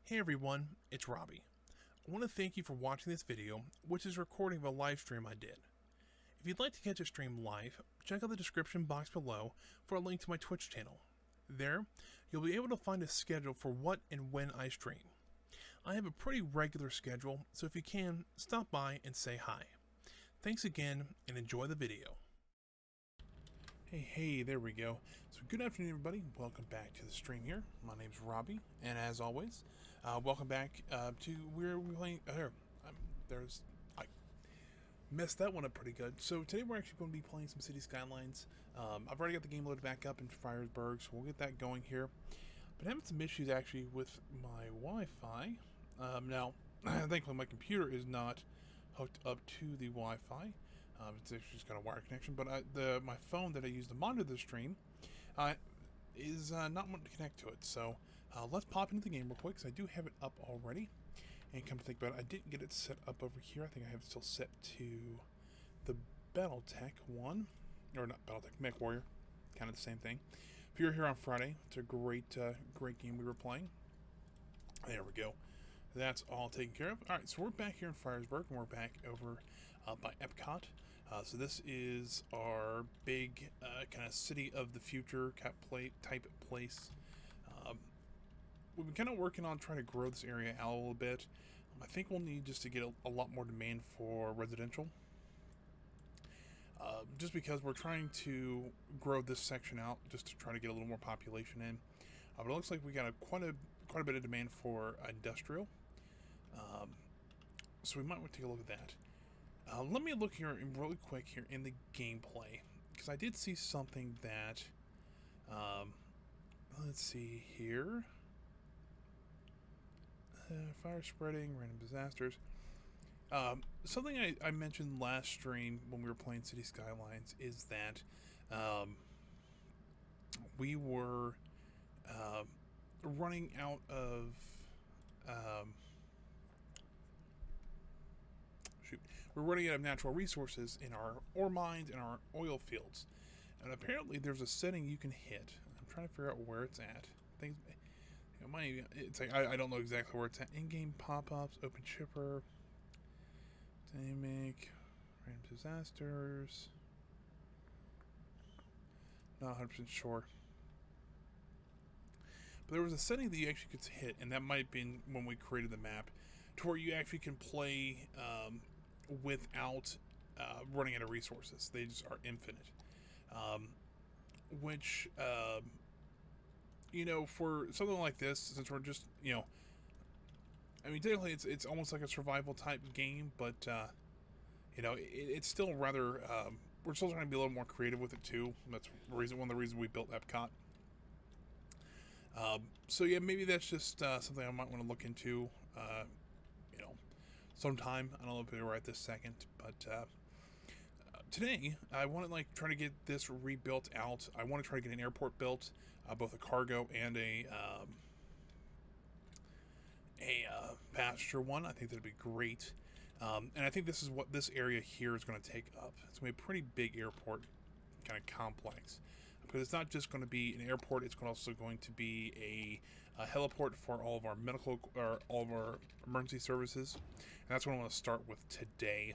Hey everyone, it's Robbie. I want to thank you for watching this video, which is a recording of a live stream I did. If you'd like to catch a stream live, check out the description box below for a link to my Twitch channel. There, you'll be able to find a schedule for what and when I stream. I have a pretty regular schedule, so if you can, stop by and say hi. Thanks again, and enjoy the video. Hey, there we go. So good afternoon, everybody. Welcome back to the stream here. My name's Robbie, and as always, welcome back to where we're playing. I messed that one up pretty good. So today we're actually going to be playing some City Skylines. I've already got the game loaded back up in Fryersburg, so we'll get that going here. But having some issues actually with my Wi-Fi. Now, thankfully my computer is not hooked up to the Wi-Fi. It's actually just got a wire connection, but my phone that I use to monitor the stream is not wanting to connect to it. So let's pop into the game real quick, because I do have it up already. And come to think about it, I didn't get it set up over here. I think I have it still set to the Battletech one, or not Battletech, Mech Warrior, kind of the same thing. If you were here on Friday, it's a great game we were playing. There we go. That's all taken care of. Alright, so we're back here in Fryersburg, and we're back over by Epcot. So this is our big kind of city of the future type place. We've been kind of working on trying to grow this area out a little bit. I think we'll need just to get a lot more demand for residential. Just because we're trying to grow this section out just to try to get a little more population in. But it looks like we got quite a bit of demand for industrial. So we might want to take a look at that. Let me look here really quick here in the gameplay, because I did see something that, let's see here, fire spreading, random disasters. Something I mentioned last stream when we were playing City Skylines is that we were running out of we're running out of natural resources in our ore mines and our oil fields, and apparently there's a setting you can hit. I'm trying to figure out where it's at. It's like I don't know exactly where it's at. In-game pop-ups, open chipper, dynamic, random disasters. Not 100% sure. But there was a setting that you actually could hit, and that might have been when we created the map, to where you actually can play without running out of resources. They just are infinite. Which, for something like this, since we're just, I mean, technically it's almost like a survival type game, but, it's still rather, we're still trying to be a little more creative with it too. That's one of the reasons we built Epcot. So yeah, maybe that's just something I might want to look into, sometime. I don't know if it'll be right this second, but today I want to try to get this rebuilt out. I want to try to get an airport built, both a cargo and a passenger one. I think that'd be great. And I think this is what this area here is going to take up. It's going to be a pretty big airport kind of complex, because it's not just going to be an airport, it's also going to be a heliport for all of our medical, or all of our emergency services. And that's what I want to start with today.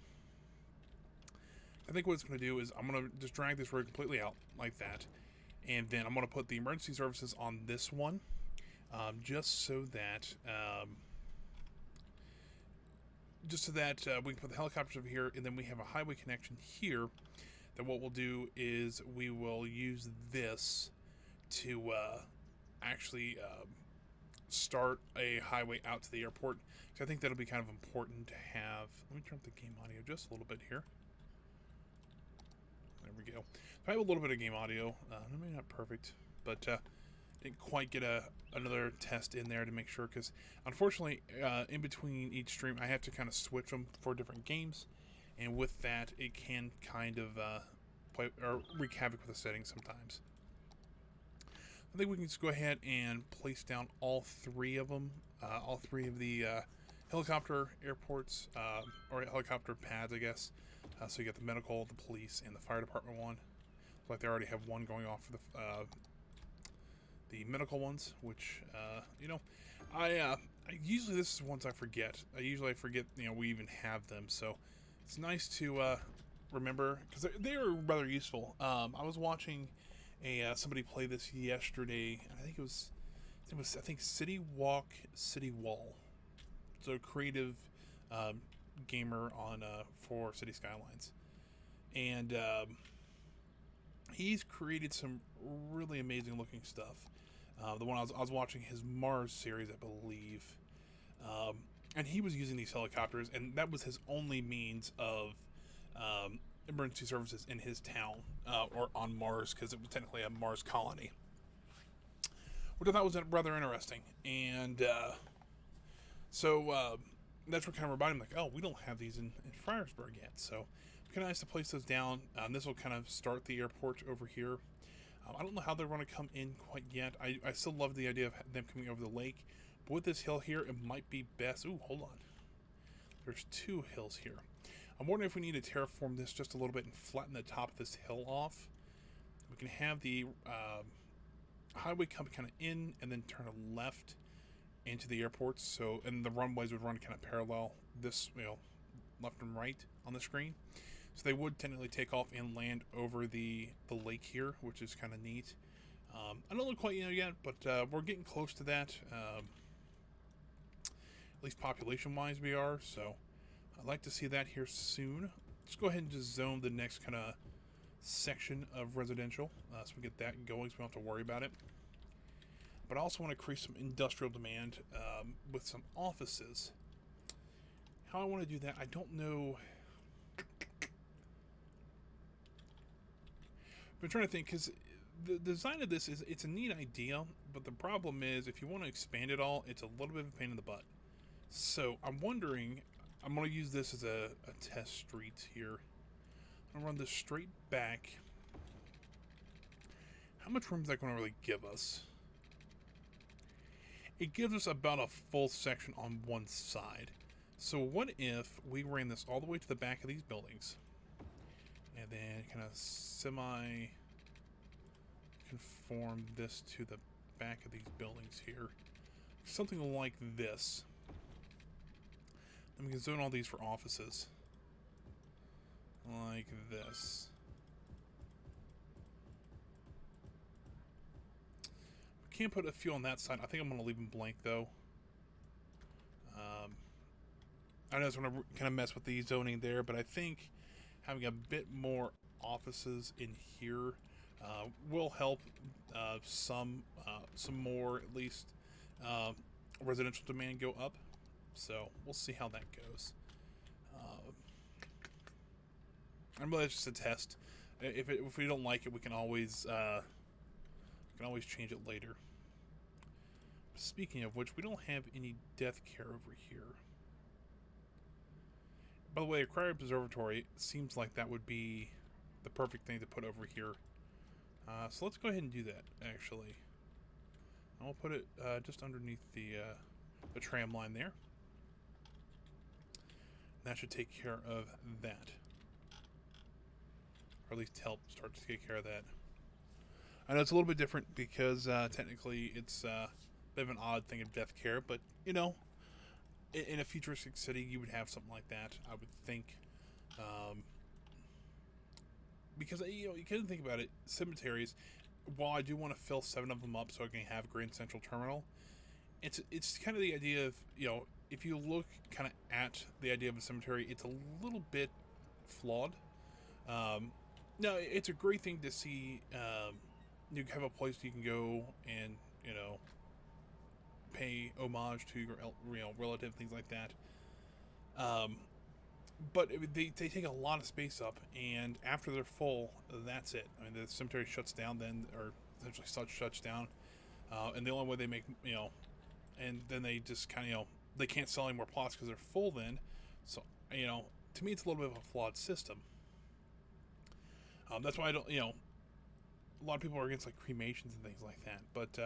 I think what it's going to do is I'm going to just drag this road completely out like that, and then I'm going to put the emergency services on this one, just so that we can put the helicopters over here, and then we have a highway connection here. Then what we'll do is we will use this to actually start a highway out to the airport. So I think that'll be kind of important to have. Let me turn up the game audio just a little bit here. There we go. I have a little bit of game audio. Maybe not perfect, but didn't quite get another test in there to make sure, because unfortunately in between each stream I have to kind of switch them for different games. And with that, it can kind of wreak havoc with the settings sometimes. I think we can just go ahead and place down all three of them, all three of the helicopter airports, or helicopter pads, I guess. So you got the medical, the police, and the fire department one. Looks like they already have one going off for the medical ones, which, I Usually this is ones I forget. I forget, we even have them. So it's nice to remember because they are rather useful. I was watching somebody play this yesterday. I think City Walk, City Wall. So a creative um, gamer on for City Skylines, and he's created some really amazing looking stuff. The one I was watching his Mars series, I believe, um, and he was using these helicopters, and that was his only means of emergency services in his town or on Mars, because it was technically a Mars colony, which I thought was rather interesting. And so that's what kind of reminded me, like, oh, we don't have these in Fryersburg yet, so kind of nice to place those down. This will kind of start the airport over here. I don't know how they're going to come in quite yet. I still love the idea of them coming over the lake. But with this hill here, it might be best. Ooh, hold on. There's two hills here. I'm wondering if we need to terraform this just a little bit and flatten the top of this hill off. We can have the highway come kind of in and then turn left into the airport. So, and the runways would run kind of parallel this, left and right on the screen. So they would technically take off and land over the lake here, which is kind of neat. I don't look quite yet, but we're getting close to that. At least population-wise we are. So I'd like to see that here soon. Let's go ahead and just zone the next kind of section of residential so we get that going so we don't have to worry about it. But I also want to create some industrial demand with some offices. How I want to do that, I don't know. I'm trying to think, because the design of this it's a neat idea, but the problem is if you want to expand it all, it's a little bit of a pain in the butt. So I'm wondering, I'm going to use this as a test street here. I'm going to run this straight back. How much room is that going to really give us? It gives us about a full section on one side. So what if we ran this all the way to the back of these buildings? And then kind of semi-conform this to the back of these buildings here. Something like this. Then we can zone all these for offices. Like this. We can't put a few on that side. I think I'm going to leave them blank, though. I know it's going to kind of mess with the zoning there, but I think having a bit more offices in here will help some more, at least, residential demand go up. So we'll see how that goes. And really, it's just a test. If we don't like it, we can always change it later. Speaking of which, we don't have any death care over here. By the way, a cryo observatory seems like that would be the perfect thing to put over here. So let's go ahead and do that, actually. I'll put it just underneath the tram line there. That should take care of that. Or at least help start to take care of that. I know it's a little bit different because technically it's a bit of an odd thing of death care, but, in a futuristic city, you would have something like that, I would think. Because, you can think about it, cemeteries, while I do want to fill 7 of them up so I can have Grand Central Terminal, it's kind of the idea of, if you look kind of at the idea of a cemetery, it's a little bit flawed. No, it's a great thing to see. You have a place you can go and, pay homage to your relative, things like that. But they take a lot of space up, and after they're full, that's it. I mean, the cemetery shuts down then, or essentially shuts down, and the only way they make, and then they just kind of, they can't sell any more plots because they're full then. So, to me, it's a little bit of a flawed system. That's why I don't, a lot of people are against like cremations and things like that. But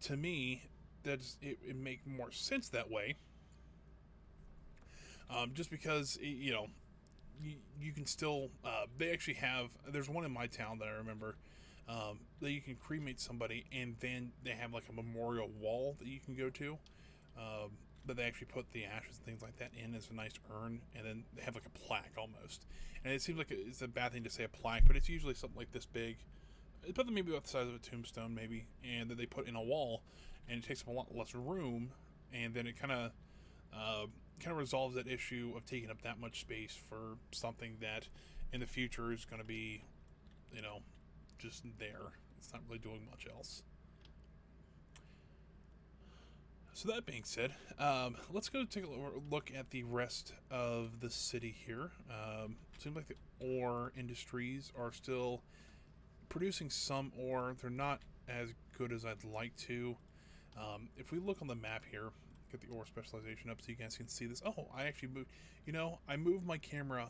to me, it make more sense that way. Just because, you can still, they actually have, there's one in my town that I remember, that you can cremate somebody and then they have like a memorial wall that you can go to. But they actually put the ashes and things like that in as a nice urn, and then they have like a plaque almost. And it seems like it's a bad thing to say a plaque, but it's usually something like this big. It's about maybe about the size of a tombstone, maybe, and that they put in a wall, and it takes up a lot less room, and then it kind of resolves that issue of taking up that much space for something that in the future is going to be, you know, just there. It's not really doing much else. So that being said, let's go take a look at the rest of the city here. Seems like the ore industries are still producing some ore. They're not as good as I'd like to. If we look on the map here, get the ore specialization up so you guys can see this. Oh, I actually moved. You know, I moved my camera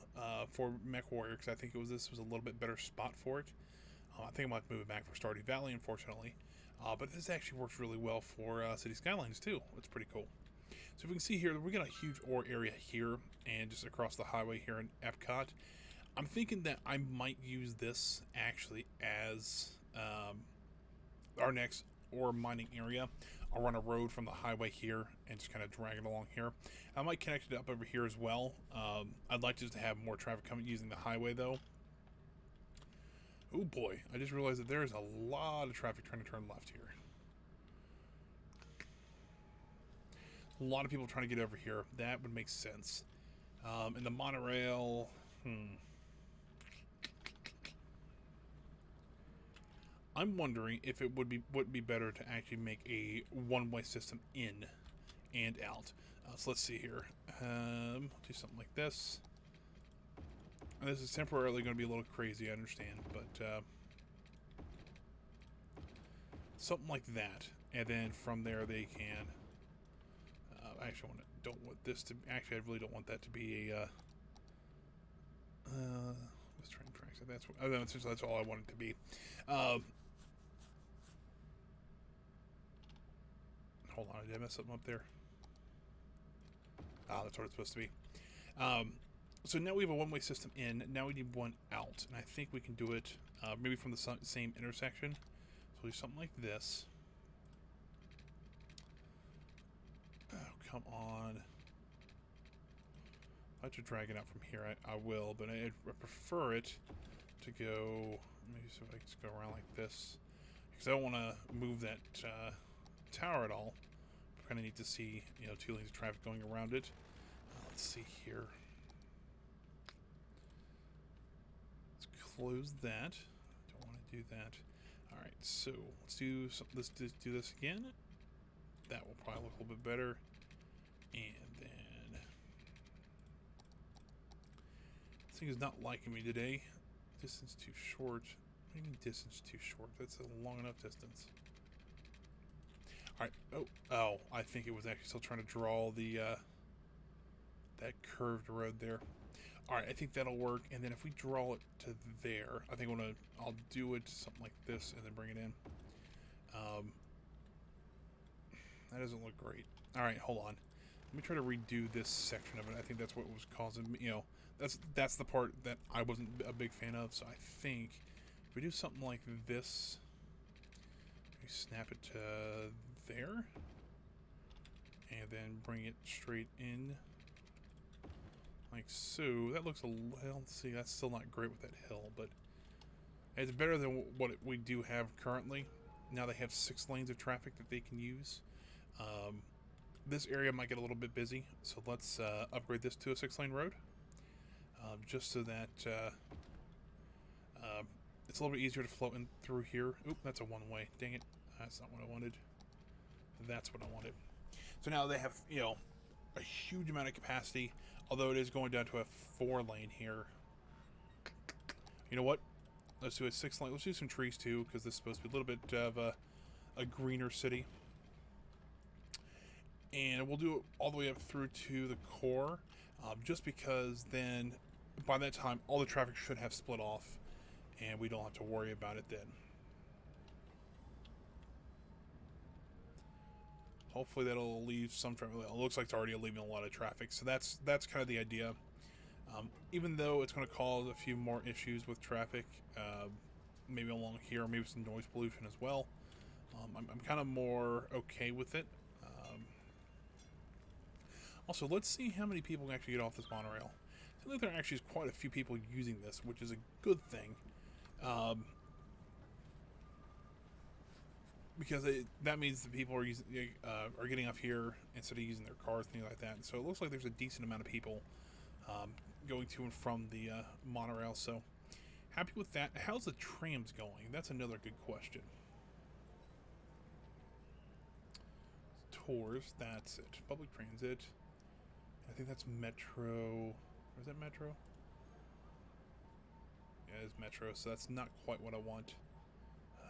for Mech Warrior because I think this was a little bit better spot for it. I think I might move it back for Stardew Valley, unfortunately. But this actually works really well for City Skylines too. It's pretty cool. So if we can see here, we got a huge ore area here and just across the highway here in Epcot. I'm thinking that I might use this actually as our next ore mining area. I'll run a road from the highway here and just kind of drag it along here. I might connect it up over here as well. I'd like just to have more traffic coming using the highway though. Oh boy, I just realized that there's a lot of traffic trying to turn left here. A lot of people trying to get over here. That would make sense. And the monorail, I'm wondering if it would be better to actually make a one-way system in and out. So let's see here. Do something like this. And this is temporarily going to be a little crazy, I understand, but something like that. And then from there they can. I actually don't want this to. Actually, I really don't want that to be a. Let's try and track that. That's all I want it to be. Hold on, did I mess something up there? That's what it's supposed to be. So now we have a one-way system in. Now we need one out, and I think we can do it maybe from the same intersection. So we'll do something like this. Oh, come on. If I have to drag it out from here, I will, but I prefer it to go. Maybe see if I can just go around like this, because I don't want to move that tower at all. I kind of need to see, you know, 2 lanes of traffic going around it. Let's see here. Close that. Don't want to do that. All right, so let's do do this again. That will probably look a little bit better. And then this thing is not liking me today. Distance too short. What do you mean distance too short? That's a long enough distance. All right. Oh, I think it was actually still trying to draw the that curved road there. All right, I think that'll work. And then if we draw it to there, I think I'll do it something like this and then bring it in. That doesn't look great. All right, hold on. Let me try to redo this section of it. I think that's what was causing me, you know, that's the part that I wasn't a big fan of. So I think if we do something like this, we snap it to there, and then bring it straight in. Like so. That looks a little. See, that's still not great with that hill, but it's better than what we do have currently. Now they have 6 lanes of traffic that they can use. This area might get a little bit busy, so let's upgrade this to a 6-lane road, just so that it's a little bit easier to flow in through here. Oop, that's a one-way. Dang it, that's not what I wanted. That's what I wanted. So now they have, you know, a huge amount of capacity. Although it is going down to a 4-lane here. You know what? Let's do a 6-lane. Let's do some trees too, because this is supposed to be a little bit of a greener city. And we'll do it all the way up through to the core, just because then by that time all the traffic should have split off, and we don't have to worry about it then. Hopefully that'll leave some traffic. It looks like it's already leaving a lot of traffic, so that's kind of the idea. Even though it's going to cause a few more issues with traffic, maybe along here, maybe some noise pollution as well. I'm kind of more okay with it. Also, let's see how many people can actually get off this monorail. I think there actually is quite a few people using this, which is a good thing. Because that means that people are getting off here instead of using their cars, things like that. And so it looks like there's a decent amount of people going to and from the monorail. So happy with that. How's the trams going? That's another good question. Tours, that's it. Public transit. I think that's Metro. Or is that Metro? Yeah, it's Metro, so that's not quite what I want.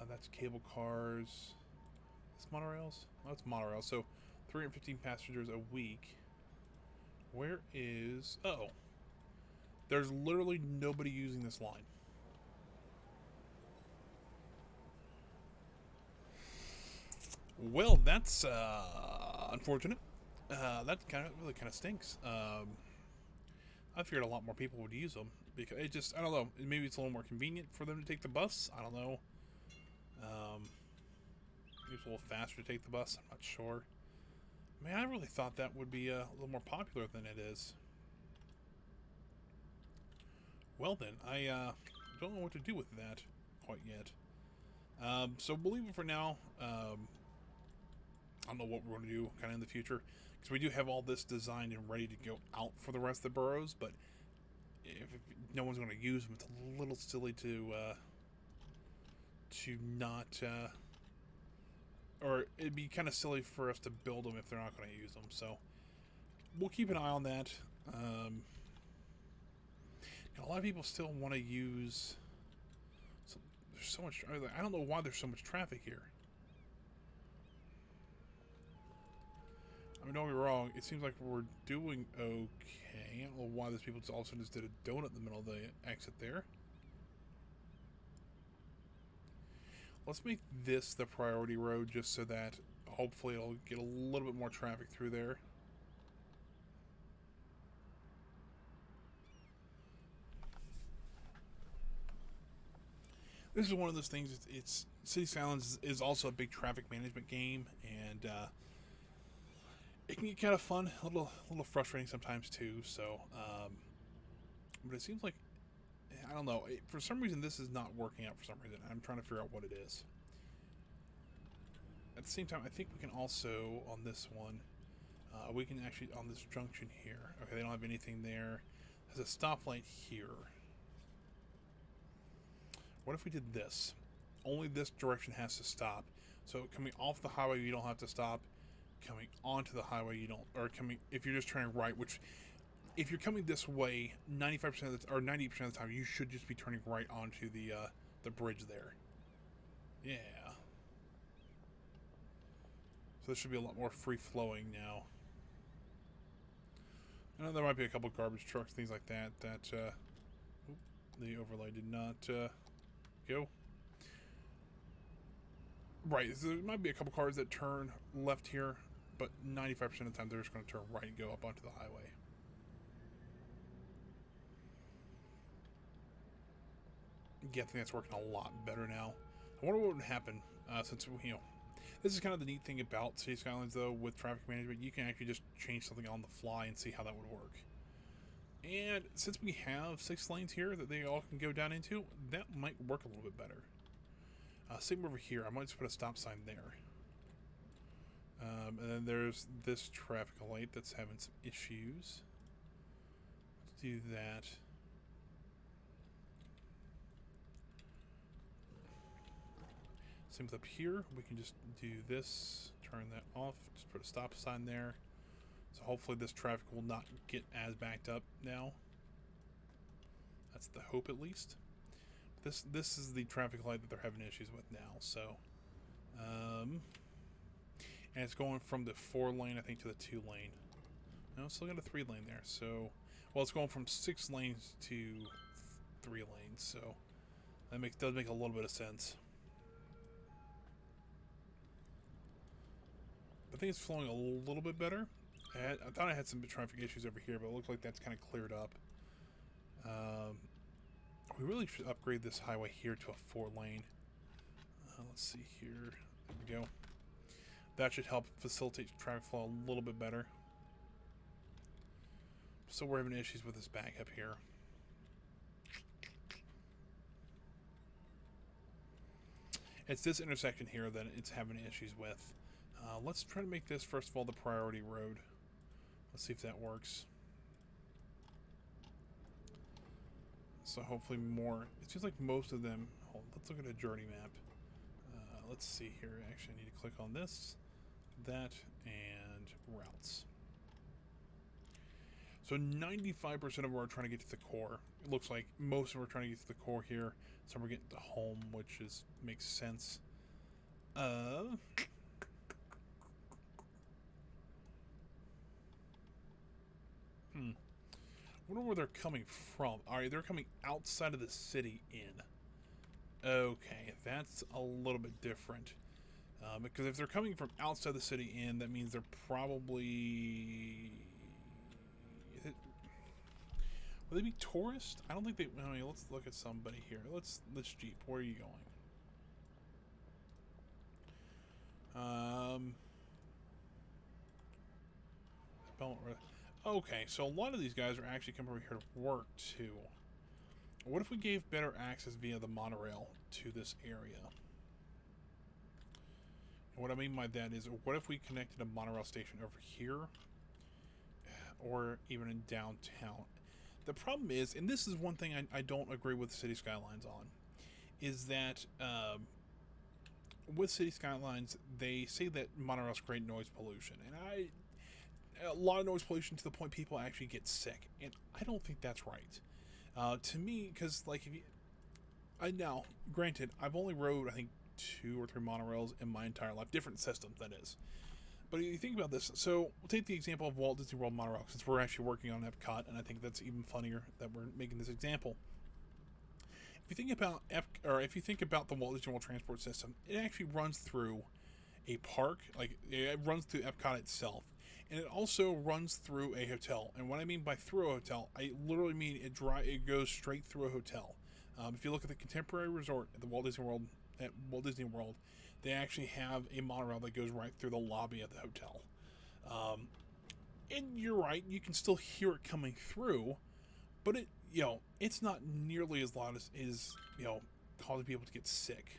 That's cable cars. It's monorails? Oh, it's monorail. So 315 passengers a week. Where is... Oh. There's literally nobody using this line. Well, that's unfortunate. That really kind of stinks. I figured a lot more people would use them because it just, I don't know, maybe it's a little more convenient for them to take the bus. I don't know. Maybe it's a little faster to take the bus. I'm not sure. Man, I really thought that would be a little more popular than it is. Well then, I don't know what to do with that quite yet. So we'll leave it for now. I don't know what we're going to do kind of in the future, because we do have all this designed and ready to go out for the rest of the boroughs, but if no one's going to use them, it's a little silly to not, or it'd be kind of silly for us to build them if they're not going to use them. So we'll keep an eye on that. A lot of people still want to use. There's so much. I don't know why there's so much traffic here. I mean, don't get me wrong. It seems like we're doing okay. I don't know why those people all of a sudden just did a donut in the middle of the exit there. Let's make this the priority road just so that hopefully it'll get a little bit more traffic through there. This is one of those things. It's City Skylines is also a big traffic management game, and it can get kind of fun, a little frustrating sometimes too. So, but it seems like, I don't know. For some reason, this is not working out. For some reason, I'm trying to figure out what it is. At the same time, I think we can also on this one, we can actually on this junction here. Okay, they don't have anything there. There's a stoplight here. What if we did this? Only this direction has to stop. So coming off the highway, you don't have to stop. Coming onto the highway, you don't. Or coming, if you're just turning right, which, if you're coming this way, 95% of the, or 90% of the time, you should just be turning right onto the bridge there. Yeah. So this should be a lot more free flowing now. I know there might be a couple garbage trucks, things like that. The overlay did not. Go. Right, so there might be a couple cars that turn left here, but 95% of the time they're just going to turn right and go up onto the highway. Yeah, I think that's working a lot better now. I wonder what would happen since, this is kind of the neat thing about City Skylines, though, with traffic management. You can actually just change something on the fly and see how that would work. And since we have 6 lanes here that they all can go down into, that might work a little bit better. Same over here. I might just put a stop sign there. And then there's this traffic light that's having some issues. Let's do that. Same with up here. We can just do this, turn that off, just put a stop sign there. So hopefully this traffic will not get as backed up now. That's the hope, at least. This is the traffic light that they're having issues with now. So, and it's going from the 4-lane, I think, to the 2-lane. No, it's still got a 3-lane there. So, well, it's going from 6 lanes to 3 lanes. So that does make a little bit of sense. I think it's flowing a little bit better. I thought I had some traffic issues over here, but it looks like that's kind of cleared up. We really should upgrade this highway here to a 4-lane. Let's see here. There we go. That should help facilitate traffic flow a little bit better. So we're having issues with this backup here. It's this intersection here that it's having issues with. Let's try to make this, first of all, the priority road. Let's see if that works. So hopefully more. It seems like most of them. Let's look at a journey map. Let's see here. Actually, I need to click on this, that, and routes. So 95% of them are trying to get to the core. It looks like most of them are trying to get to the core here. Some are getting to home, which makes sense. I wonder where they're coming from. Alright, they're coming outside of the city in. Okay, that's a little bit different. Because if they're coming from outside the city in, that means they're probably... Will they be tourists? I don't think they... I mean, let's look at somebody here. Let's Jeep. Where are you going? Okay, so a lot of these guys are actually coming over here to work, too. What if we gave better access via the monorail to this area? And what I mean by that is, what if we connected a monorail station over here? Or even in downtown? The problem is, and this is one thing I don't agree with City Skylines on, is that with City Skylines, they say that monorails create noise pollution. And a lot of noise pollution to the point people actually get sick. And I don't think that's right. To me, because, like, now, granted, I've only rode, I think, 2 or 3 monorails in my entire life. Different systems, that is. But if you think about this, so we'll take the example of Walt Disney World monorail, since we're actually working on Epcot, and I think that's even funnier that we're making this example. If you think about the Walt Disney World transport system, it actually runs through a park, like it runs through Epcot itself, and it also runs through a hotel. And what I mean by through a hotel, I literally mean it goes straight through a hotel. If you look at the Contemporary Resort at Walt Disney World, they actually have a monorail that goes right through the lobby of the hotel. And you're right, you can still hear it coming through, but it's not nearly as loud as causing people to get sick.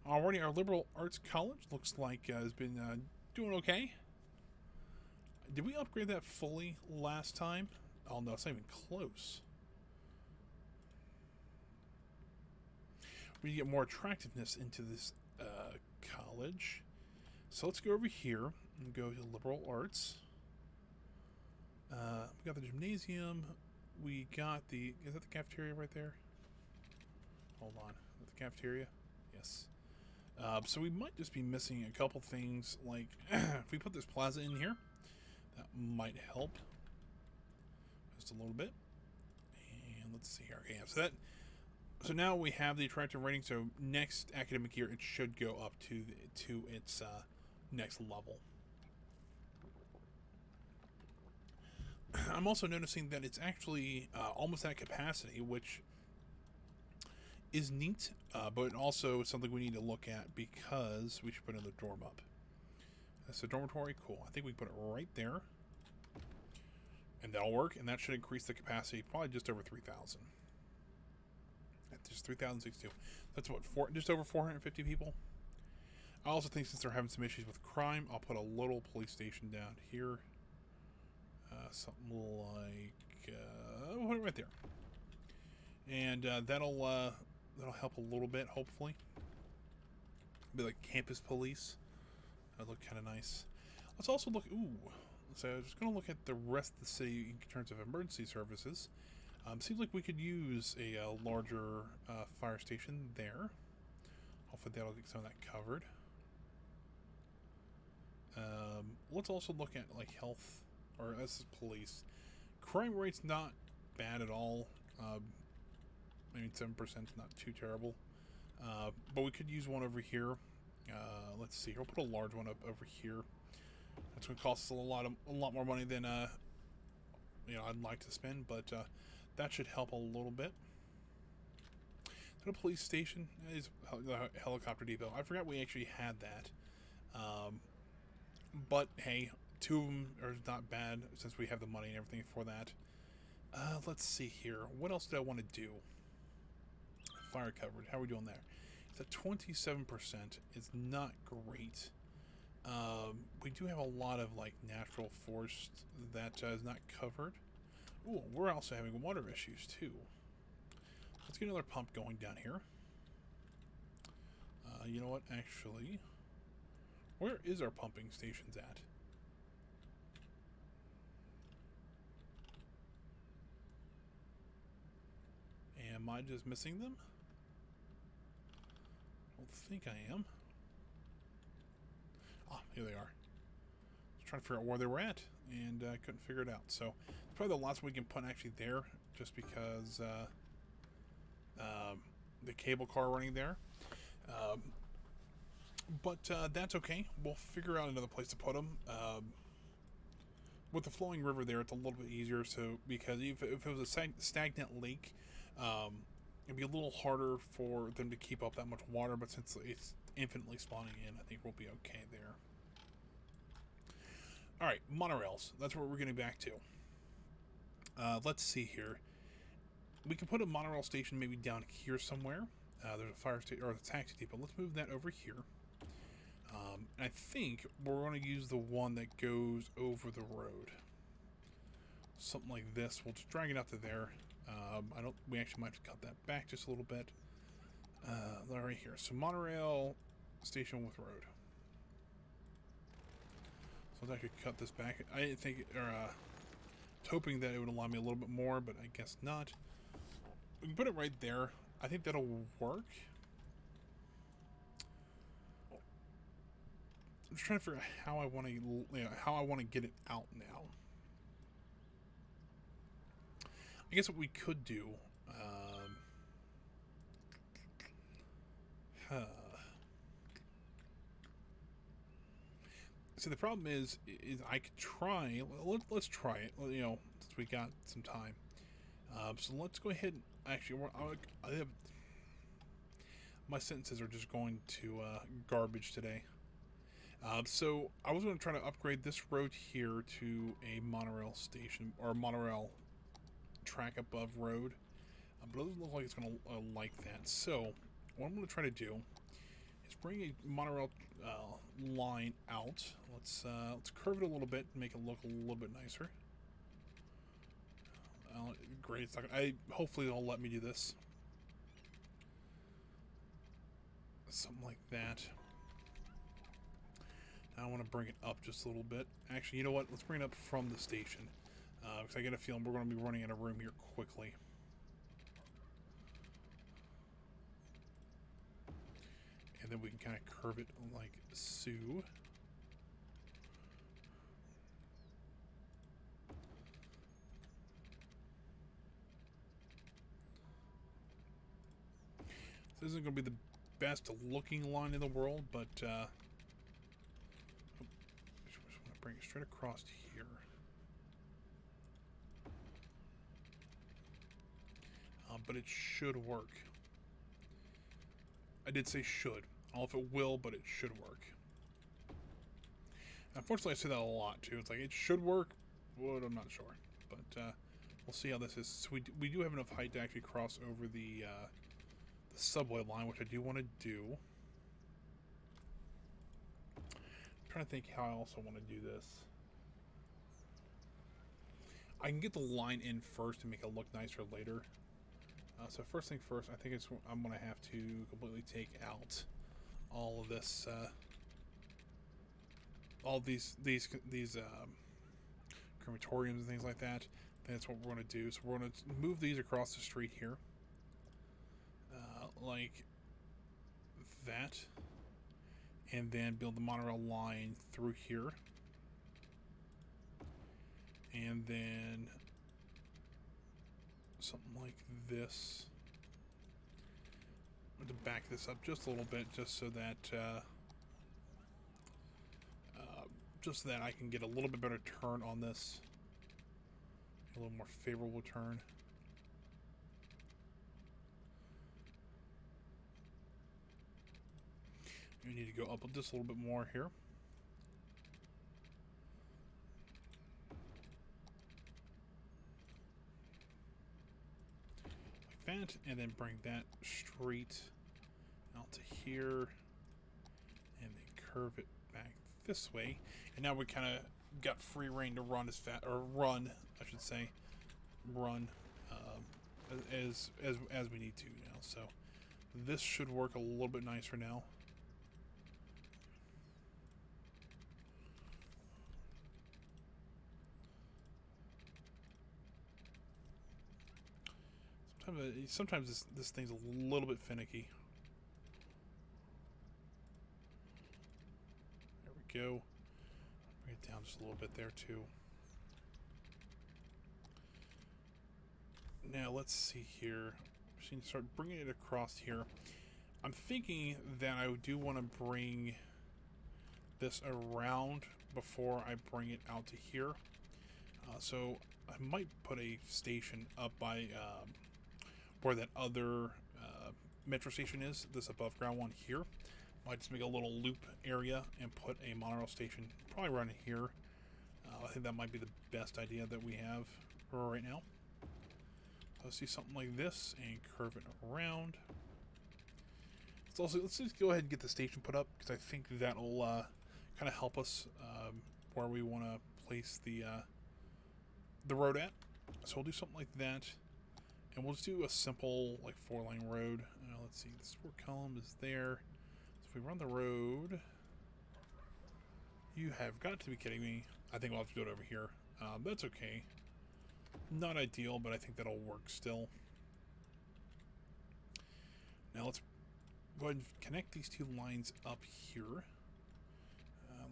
Already, our liberal arts college looks like has been doing okay. Did we upgrade that fully last time? Oh no, it's not even close. We get more attractiveness into this college. So let's go over here and go to liberal arts. We got the gymnasium. We got is that the cafeteria right there? Hold on. Is that the cafeteria? Yes. So we might just be missing a couple things, like if we put this plaza in here, that might help just a little bit. And let's see here. Okay, so now we have the attractive rating. So next academic year, it should go up to its next level. I'm also noticing that it's actually almost at capacity, which is neat, but also something we need to look at because we should put another dorm up. So dormitory, cool. I think we put it right there, and that'll work, and that should increase the capacity probably just over 3,000. Just 3,062. That's what, just over 450 people. I also think since they're having some issues with crime, I'll put a little police station down here. Something like we'll put it right there, and that'll help a little bit, hopefully. Be like campus police. That'd look kind of nice. Let's also look. So I was just going to look at the rest of the city in terms of emergency services. Seems like we could use a larger fire station there. Hopefully that'll get some of that covered. Let's also look at like health, or this is police. Crime rate's not bad at all. I mean, 7% is not too terrible. But we could use one over here. Let's see. We'll put a large one up over here. That's going to cost us a lot more money than I'd like to spend, but that should help a little bit. Is that a police station? That is a helicopter depot. I forgot we actually had that. But hey, two of them are not bad since we have the money and everything for that. Let's see here. What else did I want to do? Fire coverage. How are we doing there? It's at 27%. It's not great. We do have a lot of like natural forest that is not covered. Ooh, we're also having water issues too. Let's get another pump going down here. You know what? Actually, where is our pumping stations at? Am I just missing them? I don't think I am. Ah, here they are. I was trying to figure out where they were at, and I couldn't figure it out. So, probably the last one we can put actually there, just because the cable car running there. But that's okay. We'll figure out another place to put them. With the flowing river there, it's a little bit easier. So, because if it was a stagnant lake, it'd be a little harder for them to keep up that much water. But since it's infinitely spawning in, I think we'll be okay there. All right, monorails. That's what we're getting back to. Let's see here. We can put a monorail station maybe down here somewhere. There's a fire station or a taxi depot. Let's move that over here. I think we're going to use the one that goes over the road. Something like this. We'll just drag it out to there. We actually might have to cut that back just a little bit. Right here. So monorail station with road. So let's actually cut this back. I didn't think, hoping that it would allow me a little bit more, but I guess not. We can put it right there. I think that'll work. I'm just trying to figure out how I want to get it out now. I guess what we could do. See, the problem is I could try. Let's try it. You know, since we got some time. So let's go ahead and actually. My sentences are just going to garbage today. So I was going to try to upgrade this road here to a monorail station or a monorail track above road, but it doesn't look like it's going to like that. So what I'm going to try to do is bring a monorail line out. Let's curve it a little bit and make it look a little bit nicer. Great. It's not gonna, hopefully they'll let me do this. Something like that. Now I want to bring it up just a little bit. Actually, you know what? Let's bring it up from the station. Because I get a feeling we're going to be running out of room here quickly. And then we can kind of curve it like so. This isn't going to be the best looking line in the world, but I just want to bring it straight across here. But it should work. I did say should. I don't know if it will, but it should work. Unfortunately, I say that a lot too. It's like it should work, but I'm not sure. But we'll see how this is. So we do have enough height to actually cross over the subway line, which I do want to do. I'm trying to think how I also want to do this. I can get the line in first to make it look nicer later. So first thing first, I think I'm going to have to completely take out all of this, all these crematoriums and things like that. That's what we're going to do. So we're going to move these across the street here, like that, and then build the monorail line through here, and then something like this. I'm going to back this up just a little bit, just so that I can get a little bit better turn on this, a little more favorable turn. We need to go up just a little bit more here. that, and then bring that straight out to here, and then curve it back this way. And now we kind of got free reign to run as fast, or run, I should say, run as we need to now. So this should work a little bit nicer now. Sometimes this thing's a little bit finicky. There we go. Bring it down just a little bit there too. Now let's see here. Just need to start bringing it across here. I'm thinking that I do want to bring this around before I bring it out to here. So I might put a station up by where that other metro station is, this above ground one here. Might just make a little loop area and put a monorail station probably around here. I think that might be the best idea that we have for right now. Let's do something like this and curve it around. Let's just go ahead and get the station put up, because I think that'll kind of help us where we want to place the road at. So we'll do something like that, and we'll just do a simple like 4-lane road. Let's see, the support column is there. So if we run the road, you have got to be kidding me. I think we'll have to do it over here. That's okay. Not ideal, but I think that'll work still. Now let's go ahead and connect these two lines up here.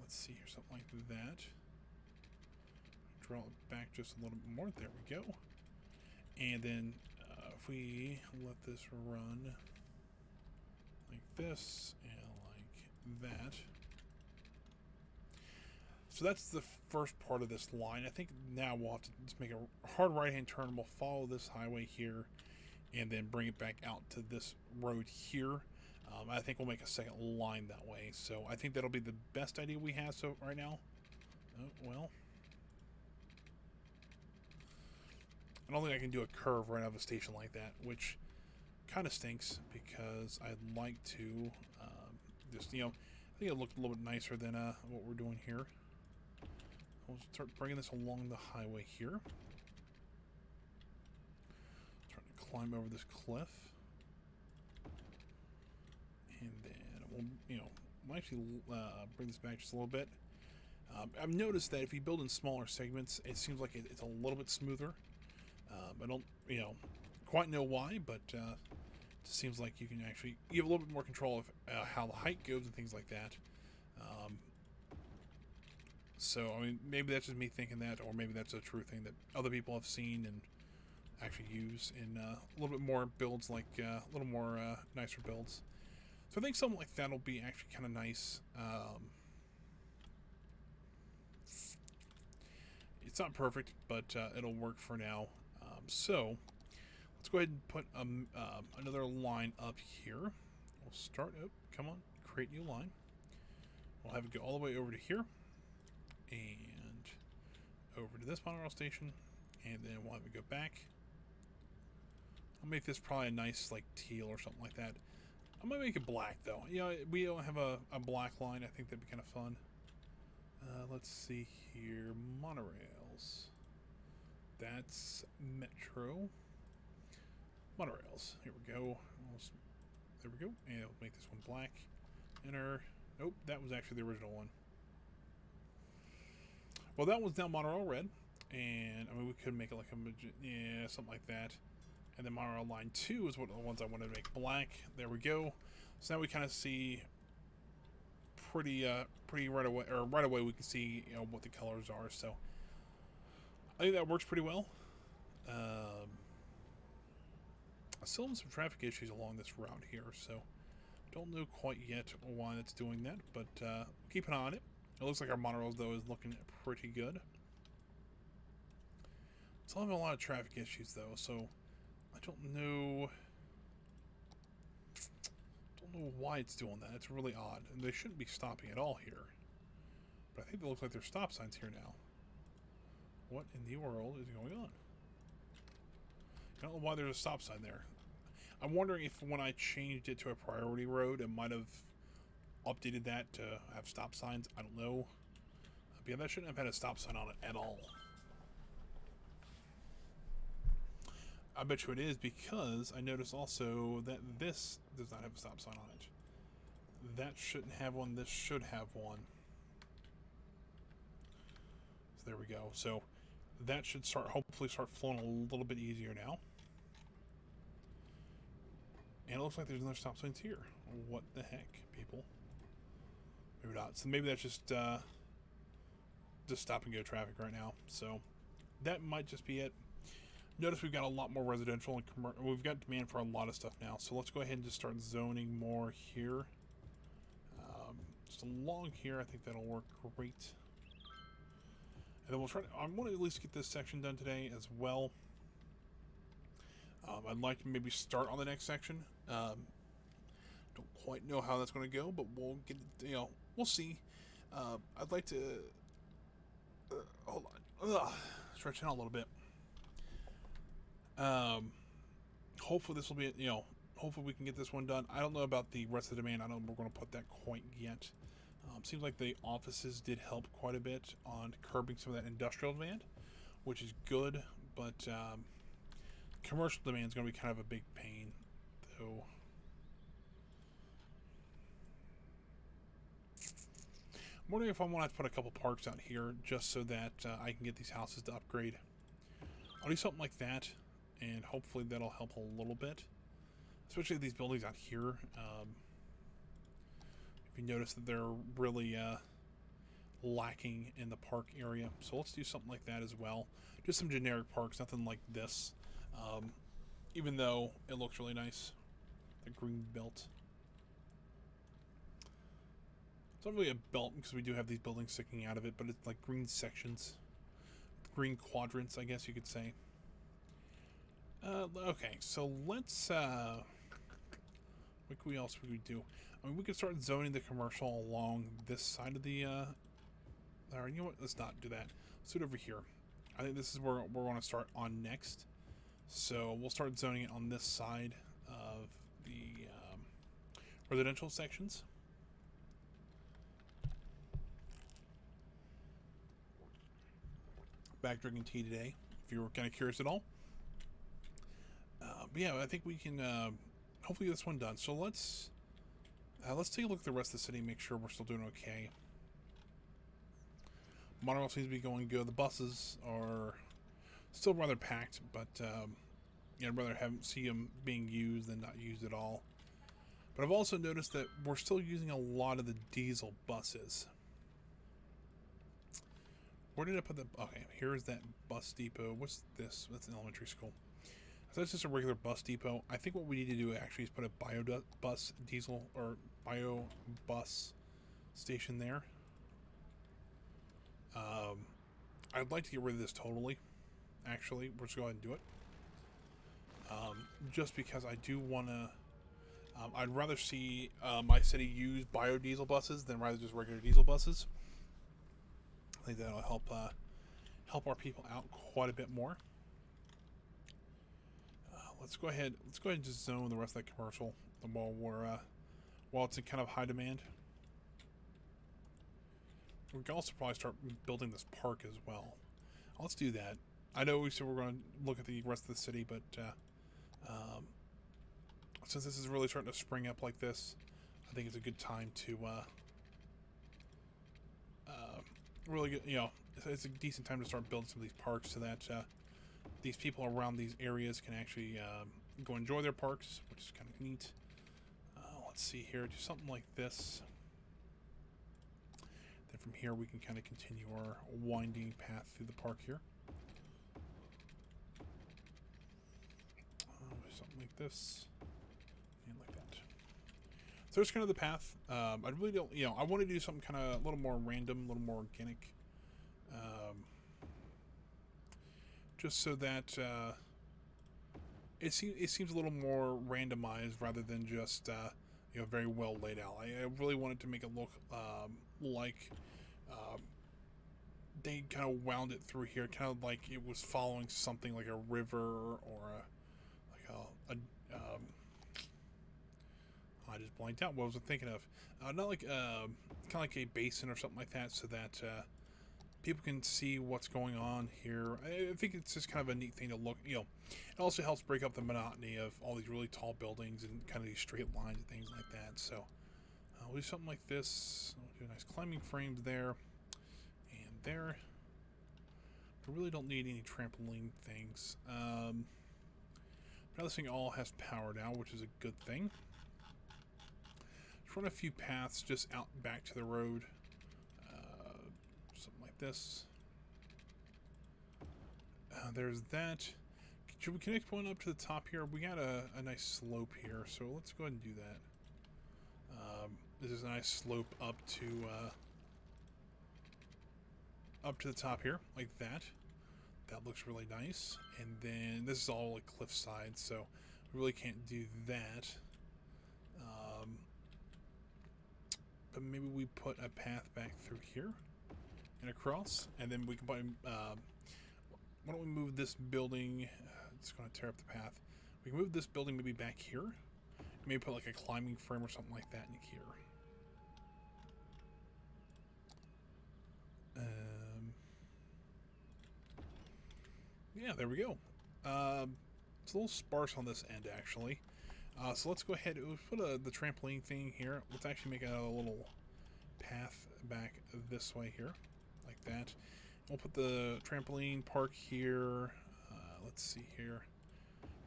Let's see here, something like that. Draw it back just a little bit more. There we go. And then if we let this run like this and like that. So that's the first part of this line. I think now we'll have to just make a hard right-hand turn. We'll follow this highway here and then bring it back out to this road here. I think we'll make a second line that way. So I think that'll be the best idea we have so right now. Oh, well. I don't think I can do a curve right out of a station like that, which kind of stinks, because I'd like to just, I think it looked a little bit nicer than what we're doing here. We'll start bringing this along the highway here. Trying to climb over this cliff. And then we'll actually bring this back just a little bit. I've noticed that if you build in smaller segments, it seems like it's a little bit smoother. I don't, quite know why, but it seems like you have a little bit more control of how the height goes and things like that. So, I mean, maybe that's just me thinking that, or maybe that's a true thing that other people have seen and actually use in a little bit more builds, like a little more nicer builds. So I think something like that will be actually kind of nice. It's not perfect, but it'll work for now. So let's go ahead and put another line up here. We'll start, come on, create new line. We'll have it go all the way over to here and over to this monorail station, and then we'll have it go back. I'll make this probably a nice like teal or something like that. I'm gonna make it black though. We don't have a black line. I think that'd be kind of fun. Let's see here, monorails. That's Metro. Monorails. Here we go. There we go. And we'll make this one black. Enter. Nope, that was actually the original one. Well, that one's now monorail red. And, I mean, we could make it like something like that. And then monorail line 2 is what the ones I wanted to make black. There we go. So now we kind of see pretty right away, or right away we can see, what the colors are. So I think that works pretty well. I still have some traffic issues along this route here, so don't know quite yet why it's doing that, but keep an eye on it. It looks like our monorails, though, is looking pretty good. Still having a lot of traffic issues, though, so I don't know why it's doing that. It's really odd, and they shouldn't be stopping at all here. But I think it looks like there's stop signs here now. What in the world is going on? I don't know why there's a stop sign there. I'm wondering if when I changed it to a priority road, it might have updated that to have stop signs. I don't know. But yeah, that shouldn't have had a stop sign on it at all. I bet you it is, because I noticed also that this does not have a stop sign on it. That shouldn't have one. This should have one. So there we go. So that should hopefully start flowing a little bit easier now. And it looks like there's another stop signs here. What the heck, people? Maybe not. So maybe that's just stop and go traffic right now. So that might just be it. Notice we've got a lot more residential and commercial. We've got demand for a lot of stuff now. So let's go ahead and just start zoning more here. Just along here, I think that'll work great. And then we'll try to, I want to at least get this section done today as well. I'd like to maybe start on the next section. Don't quite know how that's going to go, but we'll get, we'll see. I'd like to, hold on, stretch it out a little bit. Hopefully this will be, hopefully we can get this one done. I don't know about the rest of the demand. I don't know if we're going to put that quite yet. Seems like the offices did help quite a bit on curbing some of that industrial demand, which is good, but commercial demand is going to be kind of a big pain, though. I'm wondering if I want to put a couple parks out here just so that I can get these houses to upgrade. I'll do something like that, and hopefully that'll help a little bit, especially these buildings out here. If you notice that they're really lacking in the park area, so let's do something like that as well. Just some generic parks, nothing like this, even though it looks really nice. The green belt. It's not really a belt because we do have these buildings sticking out of it, but it's like green sections, green quadrants, I guess you could say. Okay, so let's what else would we do? I mean, we could start zoning the commercial along this side of the or you know what, let's not do that. Let's do it over here. I think this is where we're going to start on next. So we'll start zoning it on this side of the residential sections. Back drinking tea today, if you were kind of curious at all. But yeah, I think we can hopefully get this one done. So let's take a look at the rest of the city, make sure we're still doing okay. Monorail seems to be going good. The buses are still rather packed, but I'd rather see them being used than not used at all. But I've also noticed that we're still using a lot of the diesel buses. Where did I put the... Okay, here's that bus depot. What's this? That's an elementary school. So that's just a regular bus depot. I think what we need to do actually is put a bio-bus diesel or bio-bus station there. I'd like to get rid of this totally. Actually, we'll just go ahead and do it. Just because I do want to... I'd rather see my city use biodiesel buses than rather just regular diesel buses. I think that'll help our people out quite a bit more. Let's go ahead and just zone the rest of that commercial while it's in kind of high demand. We can also probably start building this park as well. Let's do that. I know we said we're going to look at the rest of the city, but since this is really starting to spring up like this, I think it's a good time to really get, it's a decent time to start building some of these parks so that these people around these areas can actually go enjoy their parks, which is kind of neat. Let's see here, do something like this. Then from here we can kind of continue our winding path through the park here. Something like this, and like that. So there's kind of the path. I really don't, I want to do something kind of a little more random, a little more organic. Just so that it seems a little more randomized rather than just very well laid out. I really wanted to make it look like they kind of wound it through here, kind of like it was following something like a river or I just blanked out. What was I thinking of? Not like kind of like a basin or something like that, so that people can see what's going on here. I think it's just kind of a neat thing to look. It also helps break up the monotony of all these really tall buildings and kind of these straight lines and things like that. So we'll do something like this. We'll do nice climbing frames there and there. We really don't need any trampoline things. Now this thing all has power now, which is a good thing. Let's run a few paths just out back to the road. Something like this. There's that. Should we connect one up to the top here? We got a nice slope here, so let's go ahead and do that. This is a nice slope up to the top here, like that. That looks really nice. And then this is all like cliffside, so we really can't do that. But maybe we put a path back through here and across, and then we can put. Why don't we move this building? It's going to tear up the path. We can move this building maybe back here. Maybe put like a climbing frame or something like that in here. Yeah, there we go. It's a little sparse on this end, actually. So let's go ahead and put the trampoline thing here. Let's actually make a little path back this way here, like that. We'll put the trampoline park here. Let's see here.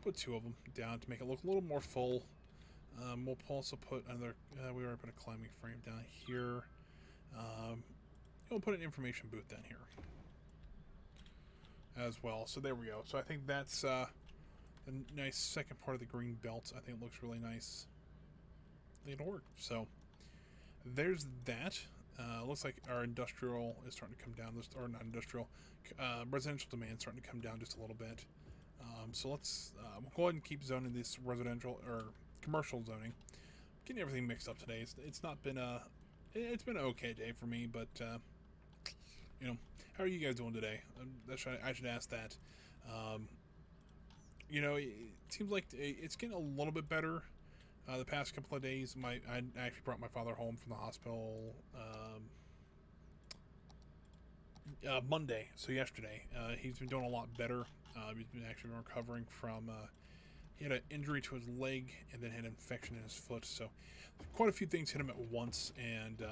Put 2 of them down to make it look a little more full. We'll also put another. We already put a climbing frame down here. We'll put an information booth down here as well. So there we go. So I think that's a nice second part of the green belt. I think it looks really nice. I think it'll work. So there's that. Looks like our industrial is starting to come down. Or not industrial, residential demand is starting to come down just a little bit. So let's we'll go ahead and keep zoning this residential or commercial zoning. Getting everything mixed up today. It's not been it's been an okay day for me, but how are you guys doing today? I should ask that. It seems like it's getting a little bit better. The past couple of days, I actually brought my father home from the hospital Monday, so yesterday. He's been doing a lot better. He's been actually recovering from. He had an injury to his leg and then had an infection in his foot. So quite a few things hit him at once, and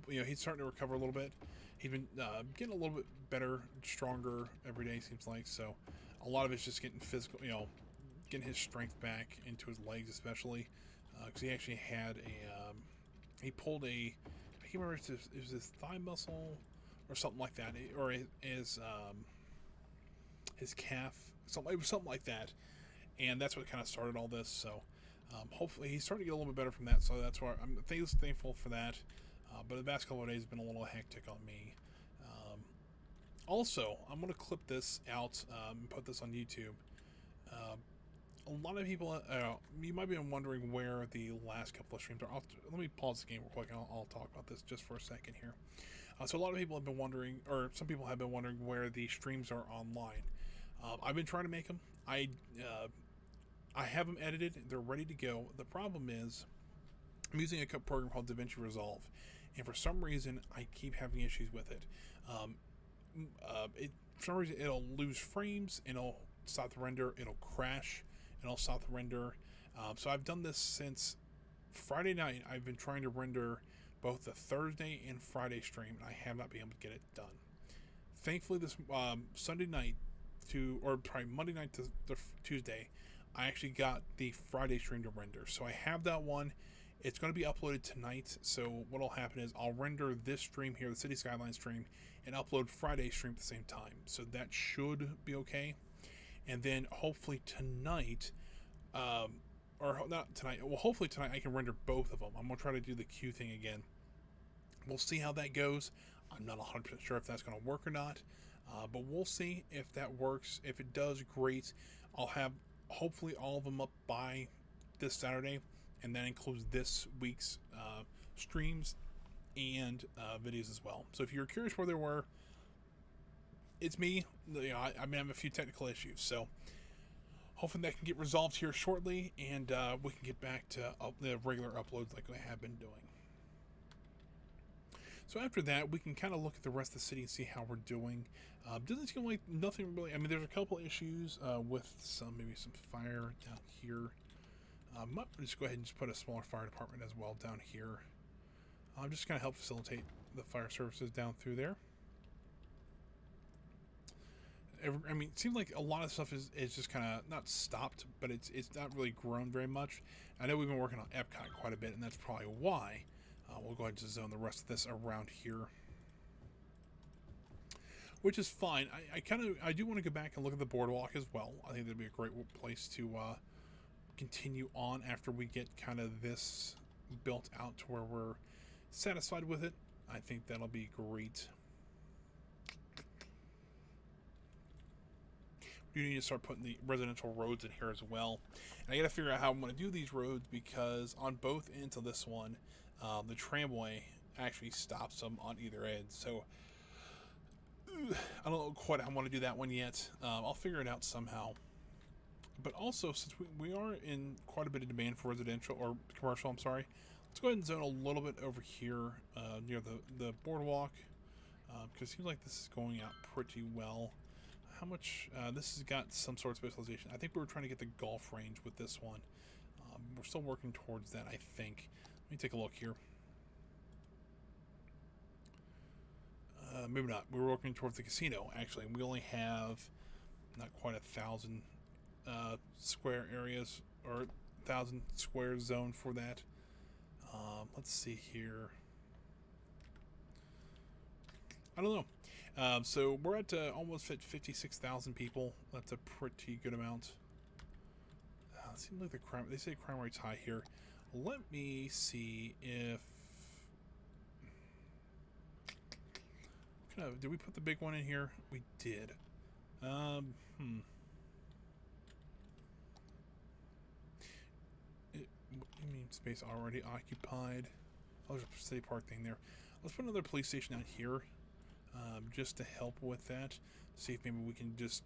he's starting to recover a little bit. He's been getting a little bit better, stronger every day, seems like. So a lot of it's just getting physical, getting his strength back into his legs, especially because he actually had he pulled I can't remember if it was his thigh muscle or something like that, or his calf. It was something like that, and that's what kind of started all this. So hopefully he's starting to get a little bit better from that. So that's why I'm thankful for that. But the past couple of days have been a little hectic on me. Also, I'm going to clip this out and put this on YouTube. A lot of people, you might be wondering where the last couple of streams are. Let me pause the game real quick and I'll talk about this just for a second here. So a lot of people have been wondering, or some people have been wondering where the streams are online. I've been trying to make them. I have them edited. They're ready to go. The problem is I'm using a program called DaVinci Resolve, and for some reason I keep having issues with it. For some reason it'll lose frames, and it'll stop the render, it'll crash, and it'll stop the render. So I've done this since Friday night. I've been trying to render both the Thursday and Friday stream, and I have not been able to get it done. Thankfully, this Sunday night or probably Monday night to Tuesday, I actually got the Friday stream to render. So I have that one. It's going to be uploaded tonight. So what will happen is I'll render this stream here, the City Skylines stream, and upload Friday's stream at the same time. So that should be okay. And then hopefully tonight, or not tonight, well, hopefully tonight I can render both of them. I'm going to try to do the queue thing again. We'll see how that goes. I'm not 100% sure if that's going to work or not. But we'll see if that works. If it does, great. I'll have hopefully all of them up by this Saturday, and that includes this week's streams and videos as well. So if you're curious where they were, it's me. I've been having a few technical issues. So hoping that can get resolved here shortly, and we can get back to the regular uploads like we have been doing. So after that, we can kind of look at the rest of the city and see how we're doing. Doesn't seem like nothing really. I mean, there's a couple issues with maybe some fire down here. Might just go ahead and just put a smaller fire department as well down here. Just kind of help facilitate the fire services down through there. I mean, it seems like a lot of stuff is just kind of not stopped, but it's not really grown very much. I know we've been working on Epcot quite a bit, and that's probably why. We'll go ahead and just zone the rest of this around here, which is fine. I do want to go back and look at the boardwalk as well. I think that'd be a great place to continue on after we get kind of this built out to where we're satisfied with it. I think that'll be great. You need to start putting the residential roads in here as well. And I got to figure out how I'm going to do these roads, because on both ends of this one, the tramway actually stops them on either end. So I don't know quite how I want to do that one yet. I'll figure it out somehow. But also, since we are in quite a bit of demand for residential or commercial, I'm sorry, let's go ahead and zone a little bit over here near the boardwalk, because it seems like this is going out pretty well. How much? This has got some sort of specialization. I think we were trying to get the golf range with this one. We're still working towards that, I think. Let me take a look here. Maybe not. We were working towards the casino, actually. We only have not quite 1,000 square areas, or 1,000 square zone for that. Let's see here. I don't know. So we're at almost at 56,000 people. That's a pretty good amount. It seems like the crime. They say crime rate's high here. Let me see if. Did we put the big one in here? We did. You mean space already occupied? Oh, there's a city park thing there. Let's put another police station out here, just to help with that. See if maybe we can just,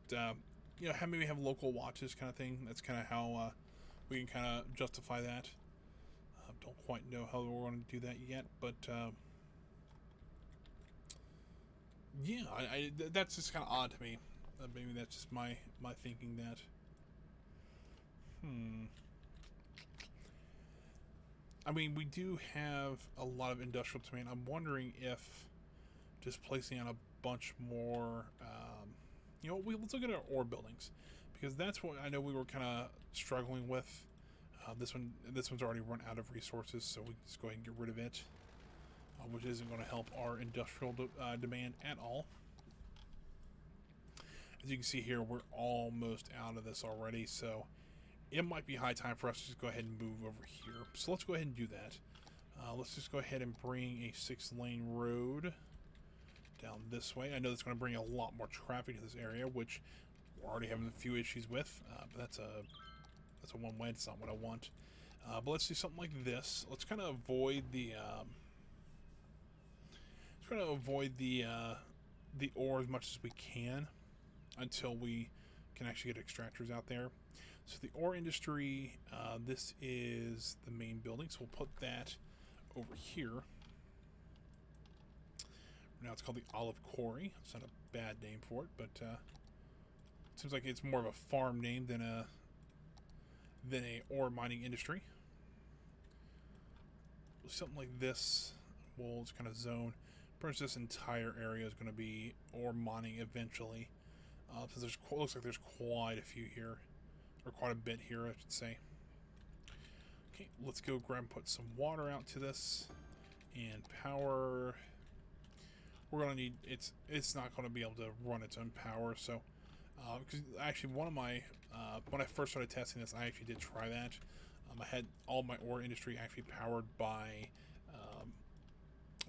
maybe have local watches kind of thing. That's kind of how we can kind of justify that. Don't quite know how we're going to do that yet, but yeah, that's just kind of odd to me. Maybe that's just my thinking that. I mean, we do have a lot of industrial demand. I'm wondering if just placing on a bunch more, let's look at our ore buildings, because that's what I know we were kind of struggling with. This one's already run out of resources, so we can just go ahead and get rid of it, which isn't going to help our industrial demand at all. As you can see here, we're almost out of this already, so it might be high time for us to just go ahead and move over here. So let's go ahead and do that. Let's just go ahead and bring a 6-lane road down this way. I know that's going to bring a lot more traffic to this area, which we're already having a few issues with. But that's a one-way. It's not what I want. But let's do something like this. Let's kind of avoid the the ore as much as we can until we can actually get extractors out there. So the ore industry, this is the main building, so we'll put that over here. Now it's called the Olive Quarry. It's not a bad name for it, but it seems like it's more of a farm name than a ore mining industry. Something like this, we'll just kind of zone. Pretty much this entire area is going to be ore mining eventually. So looks like there's quite a few here. Or quite a bit here, I should say. Okay, let's go grab and put some water out to this. And power. We're going to need... It's not going to be able to run its own power, so... because actually, one of my... when I first started testing this, I actually did try that. I had all my ore industry actually powered by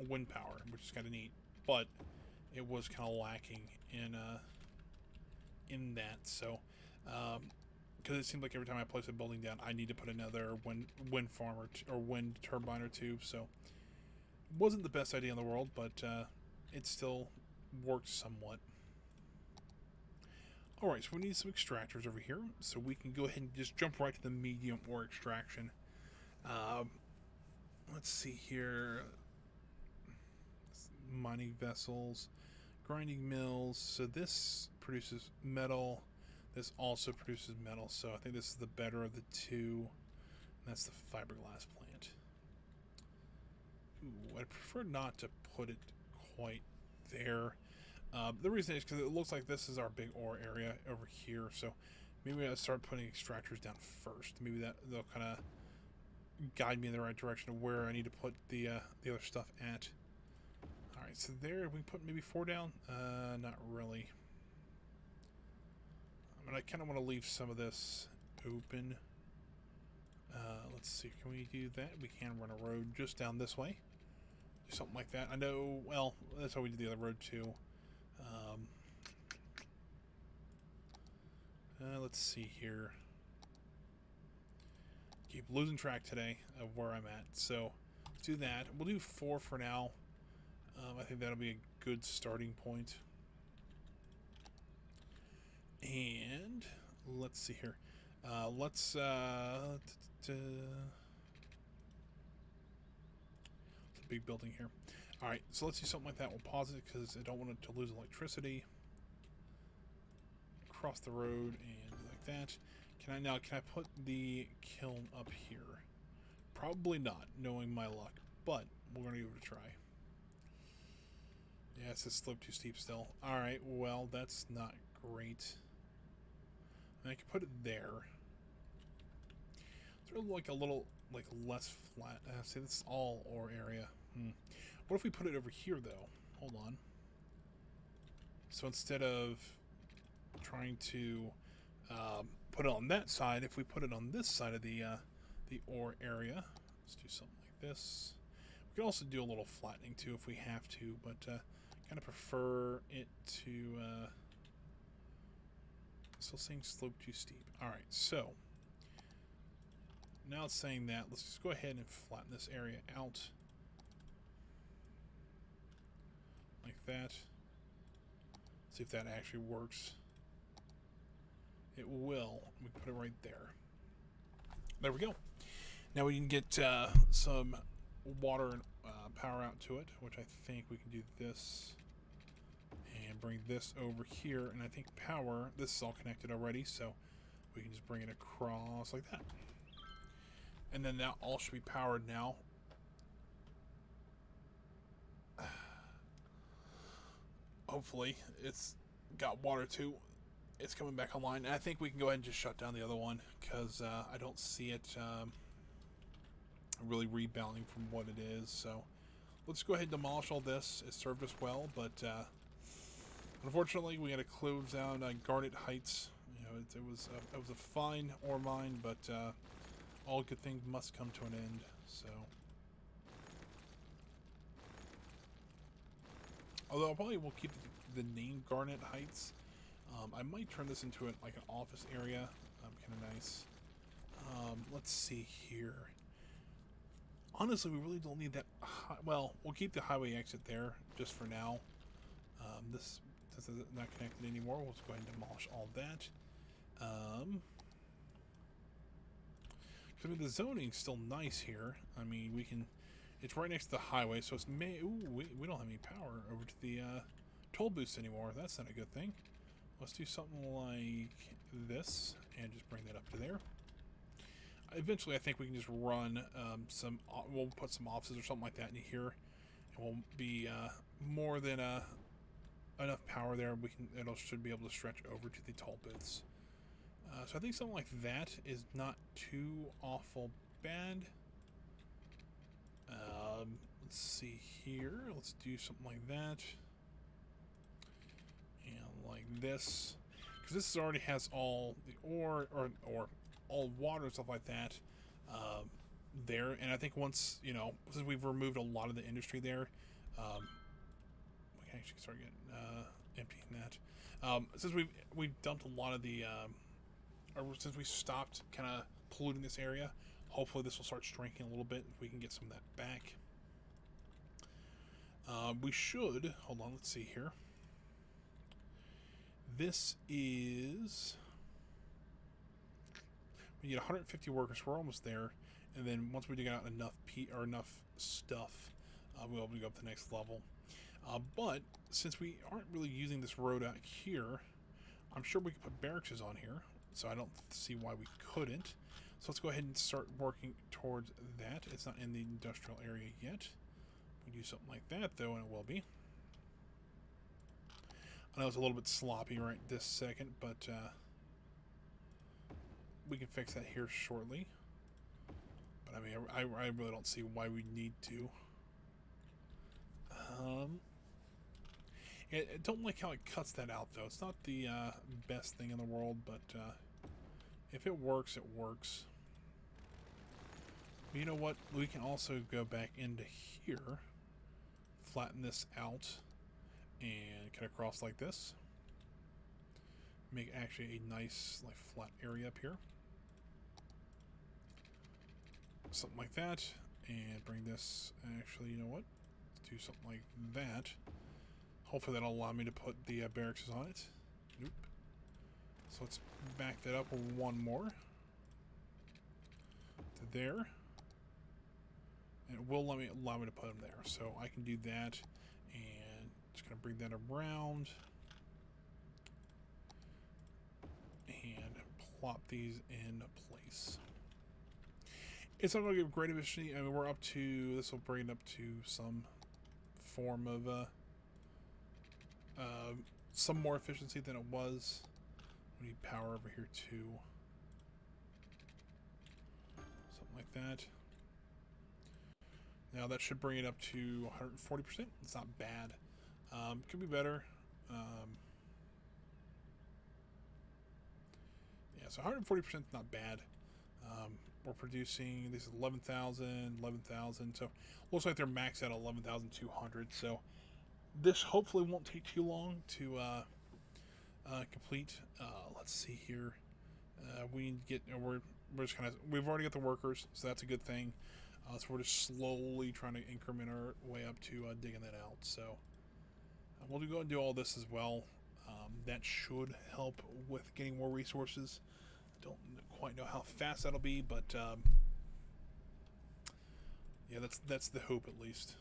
wind power, which is kind of neat. But it was kind of lacking in that, so... because it seemed like every time I place a building down, I need to put another wind farm or wind turbine or two. So it wasn't the best idea in the world, but it still worked somewhat. Alright, so we need some extractors over here, so we can go ahead and just jump right to the medium ore extraction. Let's see here. Mining vessels, grinding mills. So this produces metal. This also produces metal, so I think this is the better of the two. That's the fiberglass plant. Ooh, I'd prefer not to put it quite there. The reason is because it looks like this is our big ore area over here, so maybe I'll start putting extractors down first. Maybe they'll kind of guide me in the right direction of where I need to put the other stuff at. Alright, so there, we put maybe 4 down? Not really. I mean, I kind of want to leave some of this open. Let's see, can we do that? We can run a road just down this way. Do something like that. I know, well, that's how we did the other road too. Let's see here. Keep losing track today of where I'm at. So let's do that. We'll do 4 for now. I think that'll be a good starting point. And let's see here. It's a big building here. Alright, so let's do something like that. We'll pause it because I don't want it to lose electricity. Cross the road and like that. Can I put the kiln up here? Probably not, knowing my luck, but we're gonna give it a try. Yeah, it says slope too steep still. Alright, well, that's not great. And I can put it there. It's really like a little, like, less flat. See, this is all ore area. What if we put it over here, though? Hold on. So instead of trying to put it on that side, if we put it on this side of the ore area, let's do something like this. We can also do a little flattening too if we have to, but kind of prefer it to still saying slope too steep. Alright, so now it's saying that. Let's just go ahead and flatten this area out like that. See if that actually works. It will. We can put it right there. There we go. Now we can get some water and power out to it, which I think we can do this and bring this over here. And I think power, this is all connected already, so we can just bring it across like that. And then that all should be powered now. Hopefully it's got water too. It's coming back online. And I think we can go ahead and just shut down the other one because I don't see it really rebounding from what it is. So let's go ahead and demolish all this. It served us well, but unfortunately we had to close down Garnet Heights. You know, it was a fine ore mine, but all good things must come to an end. So, although I probably will keep the name Garnet Heights. I might turn this into like an office area. Kind of nice. Let's see here. Honestly, we really don't need that. Well, we'll keep the highway exit there just for now. This is not connected anymore. We'll just go ahead and demolish all that. I mean, the zoning's still nice here. I mean, we can. It's right next to the highway, so it's we don't have any power over to the toll booths anymore. That's not a good thing. Let's do something like this and just bring that up to there. Eventually, I think we can just run we'll put some offices or something like that in here. It won't be more than enough power there. It should be able to stretch over to the toll booths. So I think something like that is not too awful bad. Let's see here. Let's do something like that. And like this. Because this already has all the ore, or all water and stuff like that there. And I think once, you know, since we've removed a lot of the industry there, we can actually start getting emptying that. Since we've dumped a lot of the or since we stopped kind of polluting this area, hopefully this will start shrinking a little bit if we can get some of that back. We should, hold on, let's see here. This is... We need 150 workers. We're almost there. And then once we dig out enough stuff, we'll be able to go up to the next level. But since we aren't really using this road out here, I'm sure we could put barracks on here. So I don't see why we couldn't. So let's go ahead and start working towards that. It's not in the industrial area yet. We do something like that, though, and it will be. I know it's a little bit sloppy right this second, but we can fix that here shortly. But I mean, I really don't see why we need to. I don't like how it cuts that out, though. It's not the best thing in the world, but if it works, it works. But you know what? We can also go back into here, flatten this out, and cut across like this. Make actually a nice, like, flat area up here. Something like that, and bring this, actually, you know what? Let's do something like that. Hopefully that'll allow me to put the barracks on it. Nope. So let's back that up one more. To there. And it will allow me to put them there. So I can do that, and just going to bring that around. And plop these in place. It's not going to give great efficiency. I mean, we're up to, this will bring it up to some form of some more efficiency than it was. We need power over here too. Something like that. Now that should bring it up to 140%. It's not bad. Could be better. Yeah, so 140% is not bad. We're producing, this is 11,000, 11,000. So looks like they're maxed at 11,200. So this hopefully won't take too long to complete. Let's see here. We need to get, we're just kind of, we've already got the workers, so that's a good thing. So we're just slowly trying to increment our way up to digging that out. So we'll go and do all this as well. That should help with getting more resources. I don't quite know how fast that'll be, but yeah, that's the hope at least.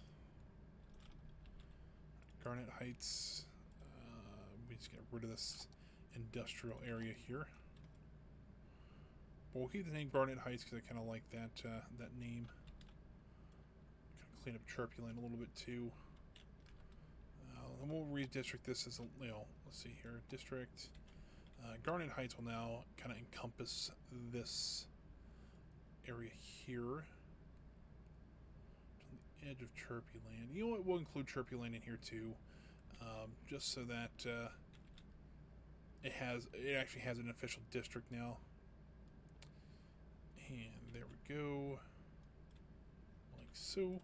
Garnet Heights. We just get rid of this industrial area here. But we'll keep the name Garnet Heights because I kind of like that that name. Kind of clean up Chirpyland a little bit too. And we'll redistrict this as a, you know, let's see here, district. Garnet Heights will now kind of encompass this area here. On the edge of Chirpyland. You know what? We'll include Chirpyland in here too, just so that it actually has an official district now. And there we go, like so.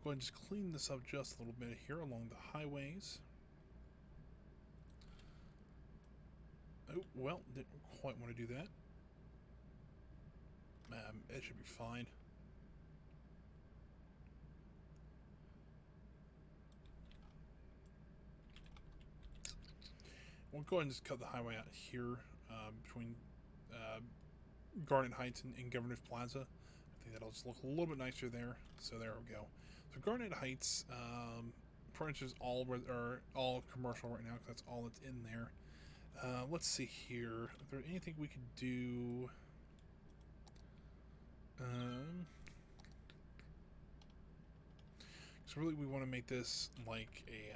Go ahead and just clean this up just a little bit here along the highways. Oh, well, didn't quite want to do that. It should be fine. We'll go ahead and just cut the highway out here between Garnet Heights and Governor's Plaza. I think that'll just look a little bit nicer there. So there we go. So Garnet Heights, pretty much is all commercial right now because that's all that's in there. Let's see here. Is there anything we could do? So really, we want to make this like a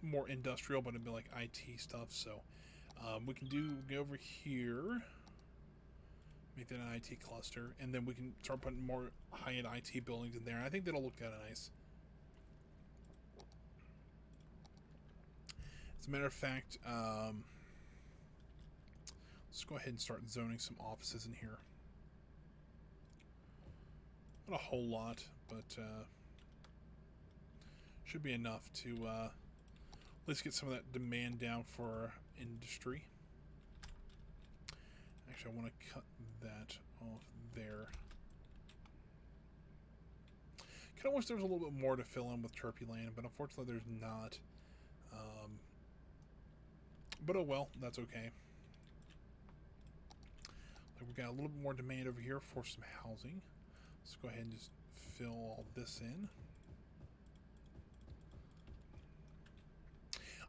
more industrial, but it'd be like IT stuff. So we can go over here, make that an IT cluster, and then we can start putting more high-end IT buildings in there. I think that'll look kind of nice. As a matter of fact, let's go ahead and start zoning some offices in here. Not a whole lot, but should be enough to at least get some of that demand down for industry. Actually, I want to cut that off there. Kind of wish there was a little bit more to fill in with Chirpyland, but unfortunately there's not. But oh well, that's okay. We've got a little bit more demand over here for some housing. Let's go ahead and just fill all this in.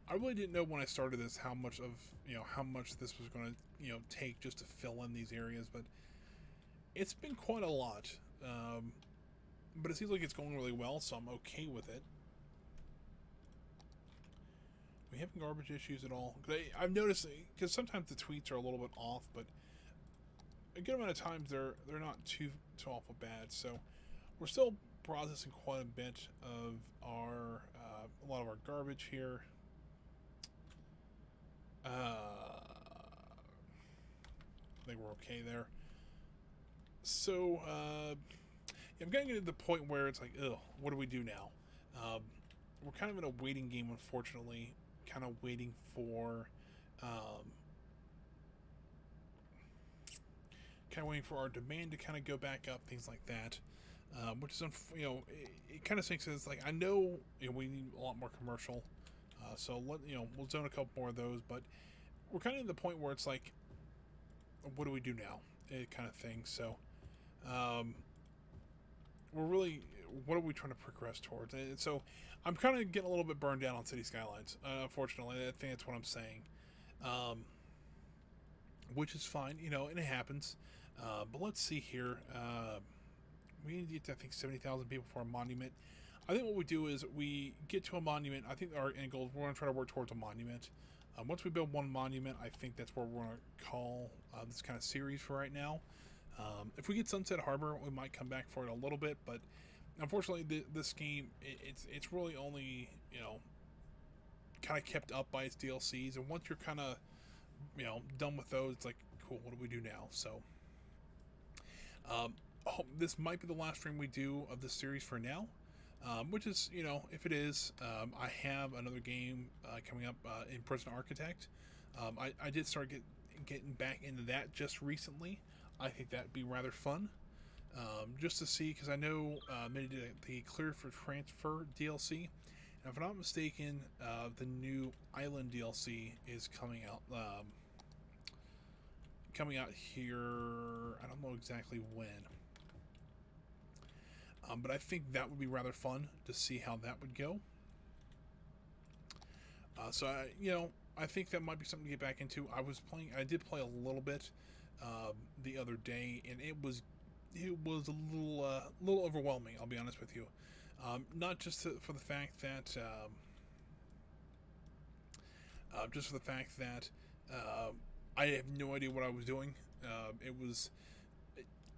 I really didn't know when I started this how much this was going to take just to fill in these areas, but it's been quite a lot. But it seems like it's going really well, so I'm okay with it. We having garbage issues at all? I've noticed, because sometimes the tweets are a little bit off, but a good amount of times they're not too awful bad. So we're still processing quite a bit of our a lot of our garbage here. I think we're okay there. So I'm getting to the point where it's like, ugh, what do we do now? We're kind of in a waiting game, unfortunately. Kind of waiting for our demand to kind of go back up, things like that. Which is, it kind of stinks. It's like, I know, we need a lot more commercial, so we'll zone a couple more of those. But we're kind of at the point where it's like, what do we do now? Kind of thing. So, we're really, what are we trying to progress towards? And so, I'm kind of getting a little bit burned down on City Skylines. Unfortunately, I think that's what I'm saying. Which is fine, and it happens. But let's see here. We need to get to, I think, 70,000 people for a monument. I think what we do is we get to a monument. I think our end goal is we're going to try to work towards a monument. Once we build one monument, I think that's where we're going to call this kind of series for right now. If we get Sunset Harbor, we might come back for it a little bit, but unfortunately, this game, it's really only, kind of kept up by its DLCs. And once you're kind of, done with those, it's like, cool, what do we do now? So, this might be the last stream we do of this series for now. Which is, if it is, I have another game coming up in Prison Architect. I did start getting back into that just recently. I think that'd be rather fun. Just to see, because I know they did the Clear for Transfer DLC. And if I'm not mistaken, the new Island DLC is coming out. Coming out here, I don't know exactly when. But I think that would be rather fun to see how that would go. So I think that might be something to get back into. I did play a little bit the other day, and it was a little overwhelming. I'll be honest with you. Not just for the fact that I have no idea what I was doing. It was.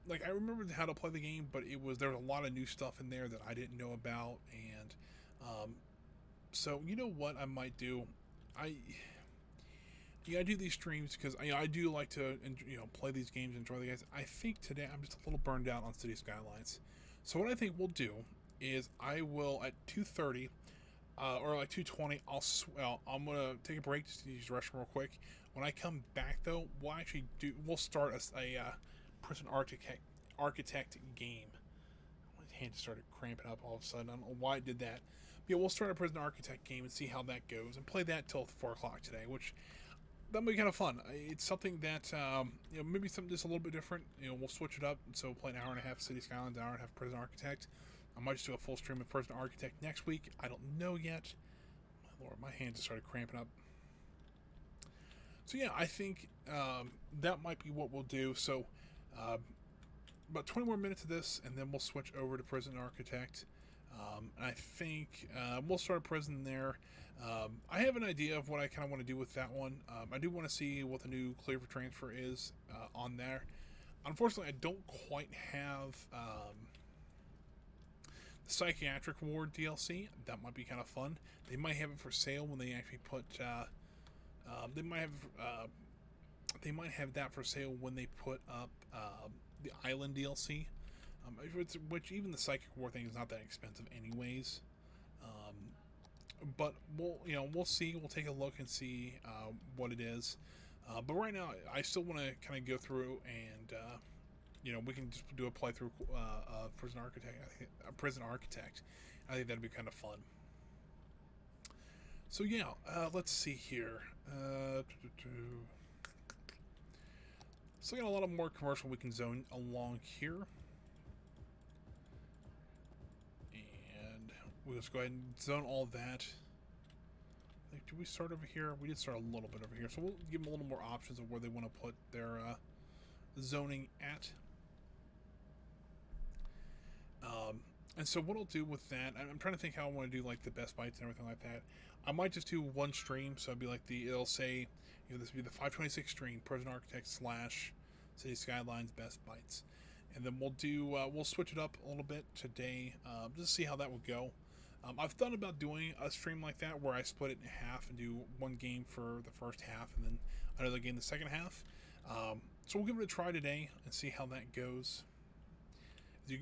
Like, I remembered how to play the game, but there was a lot of new stuff in there that I didn't know about, and so you know what I might do? I do these streams because I do like to play these games, enjoy the guys. I think today I'm just a little burned out on City Skylines, so what I think we'll do is I will at 2:30 or like 2:20 I'm gonna take a break just to use the restroom real quick. When I come back though, we'll start a Prison Architect game. My hand started cramping up all of a sudden. I don't know why I did that. But yeah, we'll start a Prison Architect game and see how that goes, and play that till 4 o'clock today, which that'll be kind of fun. It's something that maybe something just a little bit different. We'll switch it up, so we'll play an hour and a half City Skylines, an hour and a half Prison Architect. I might just do a full stream of Prison Architect next week. I don't know yet. My lord, my hand just started cramping up. So yeah, I think that might be what we'll do. So. About 20 more minutes of this, and then we'll switch over to Prison Architect. I think we'll start a prison there. I have an idea of what I kind of want to do with that one. I do want to see what the new Clear for Transfer is on there. Unfortunately, I don't quite have the Psychiatric Ward DLC. That might be kind of fun. They might have it for sale when they actually put... they might have that for sale when they put up the Island DLC, which even the Psychic War thing is not that expensive anyways. But we'll see. We'll take a look and see what it is. But right now, I still want to kind of go through and we can just do a playthrough of Prison Architect. I think that'd be kind of fun. So yeah, let's see here. So got a lot of more commercial we can zone along here, and we'll just go ahead and zone all that. Like, did we start over here? We did start a little bit over here, so we'll give them a little more options of where they want to put their zoning at. And so what I'll do with that, I'm trying to think how I want to do like the best bites and everything like that. I might just do one stream, so it'll be like it'll say, this will be the 526 stream, President Architect / City Skylines best bites, and then we'll switch it up a little bit today, just to see how that would go. I've thought about doing a stream like that where I split it in half and do one game for the first half and then another game the second half. So we'll give it a try today and see how that goes.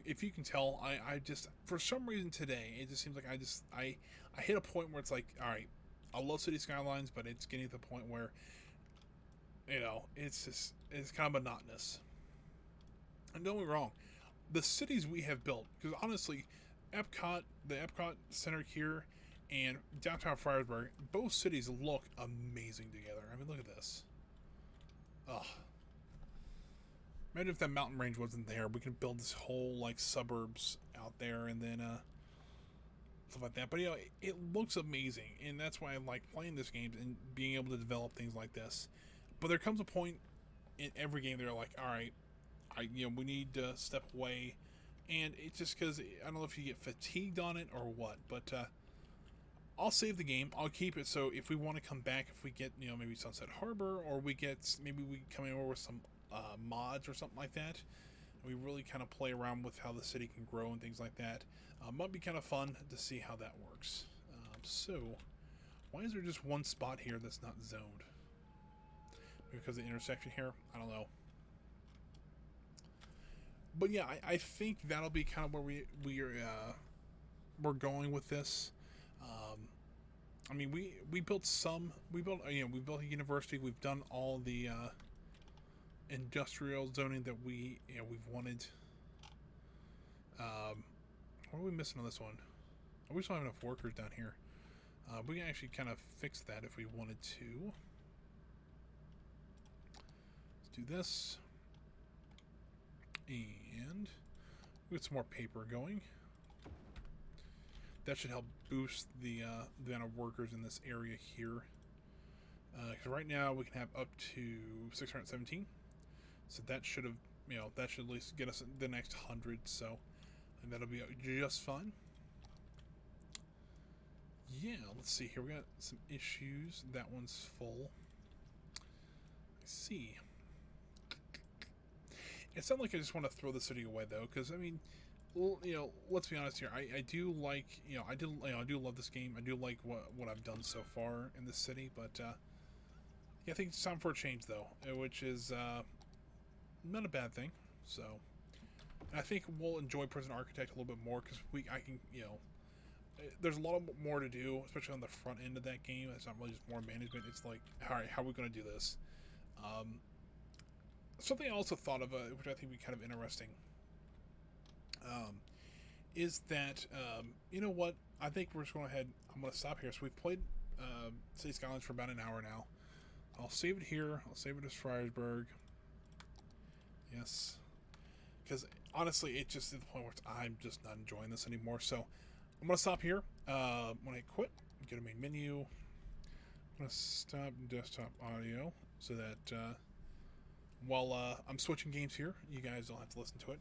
If you can tell, I just, for some reason today, it just seems like I hit a point where it's like, all right, I love City Skylines, but it's getting to the point where, it's kind of monotonous. And don't get me wrong, the cities we have built, because honestly, the Epcot Center here and downtown Friarsburg, both cities look amazing together. I mean, look at this. Ugh. Imagine if that mountain range wasn't there. We could build this whole like suburbs out there, and then stuff like that. But it looks amazing, and that's why I like playing this game and being able to develop things like this. But there comes a point in every game they're like, all right, we need to step away, and it's just because I don't know if you get fatigued on it or what. But I'll save the game. I'll keep it so if we want to come back, if we get maybe Sunset Harbor, or we come in over with some mods or something like that. We really kind of play around with how the city can grow and things like that. Might be kind of fun to see how that works. So, why is there just one spot here that's not zoned? Because of the intersection here? I don't know. But yeah, I think that'll be kind of where we're going with this. I mean, we built a university. We've done all the industrial zoning that we've wanted. What are we missing on this one? We just don't have enough workers down here. We can actually kind of fix that if we wanted to. Let's do this. And we get some more paper going. That should help boost the amount of workers in this area here. Because right now we can have up to 617. So that should have, that should at least get us the next 100. So, and that'll be just fine. Yeah, let's see here. We got some issues. That one's full. I see. It's not like I just want to throw the city away though, because I mean, well, let's be honest here. I do like, I do love this game. I do like what I've done so far in this city, but yeah, I think it's time for a change though, which is not a bad thing. So, I think we'll enjoy President Architect a little bit more because I can, there's a lot more to do, especially on the front end of that game. It's not really just more management. It's like, all right, how are we going to do this? Something I also thought of, which I think would be kind of interesting, is that, you know what? I think we're just going ahead. I'm going to stop here. So we've played City Skylines for about an hour now. I'll save it here. I'll save it as Friarsburg. Yes. Because honestly, it's just to the point where I'm just not enjoying this anymore. So I'm going to stop here. When I quit, go to main menu. I'm going to stop desktop audio so that while I'm switching games here, you guys don't have to listen to it.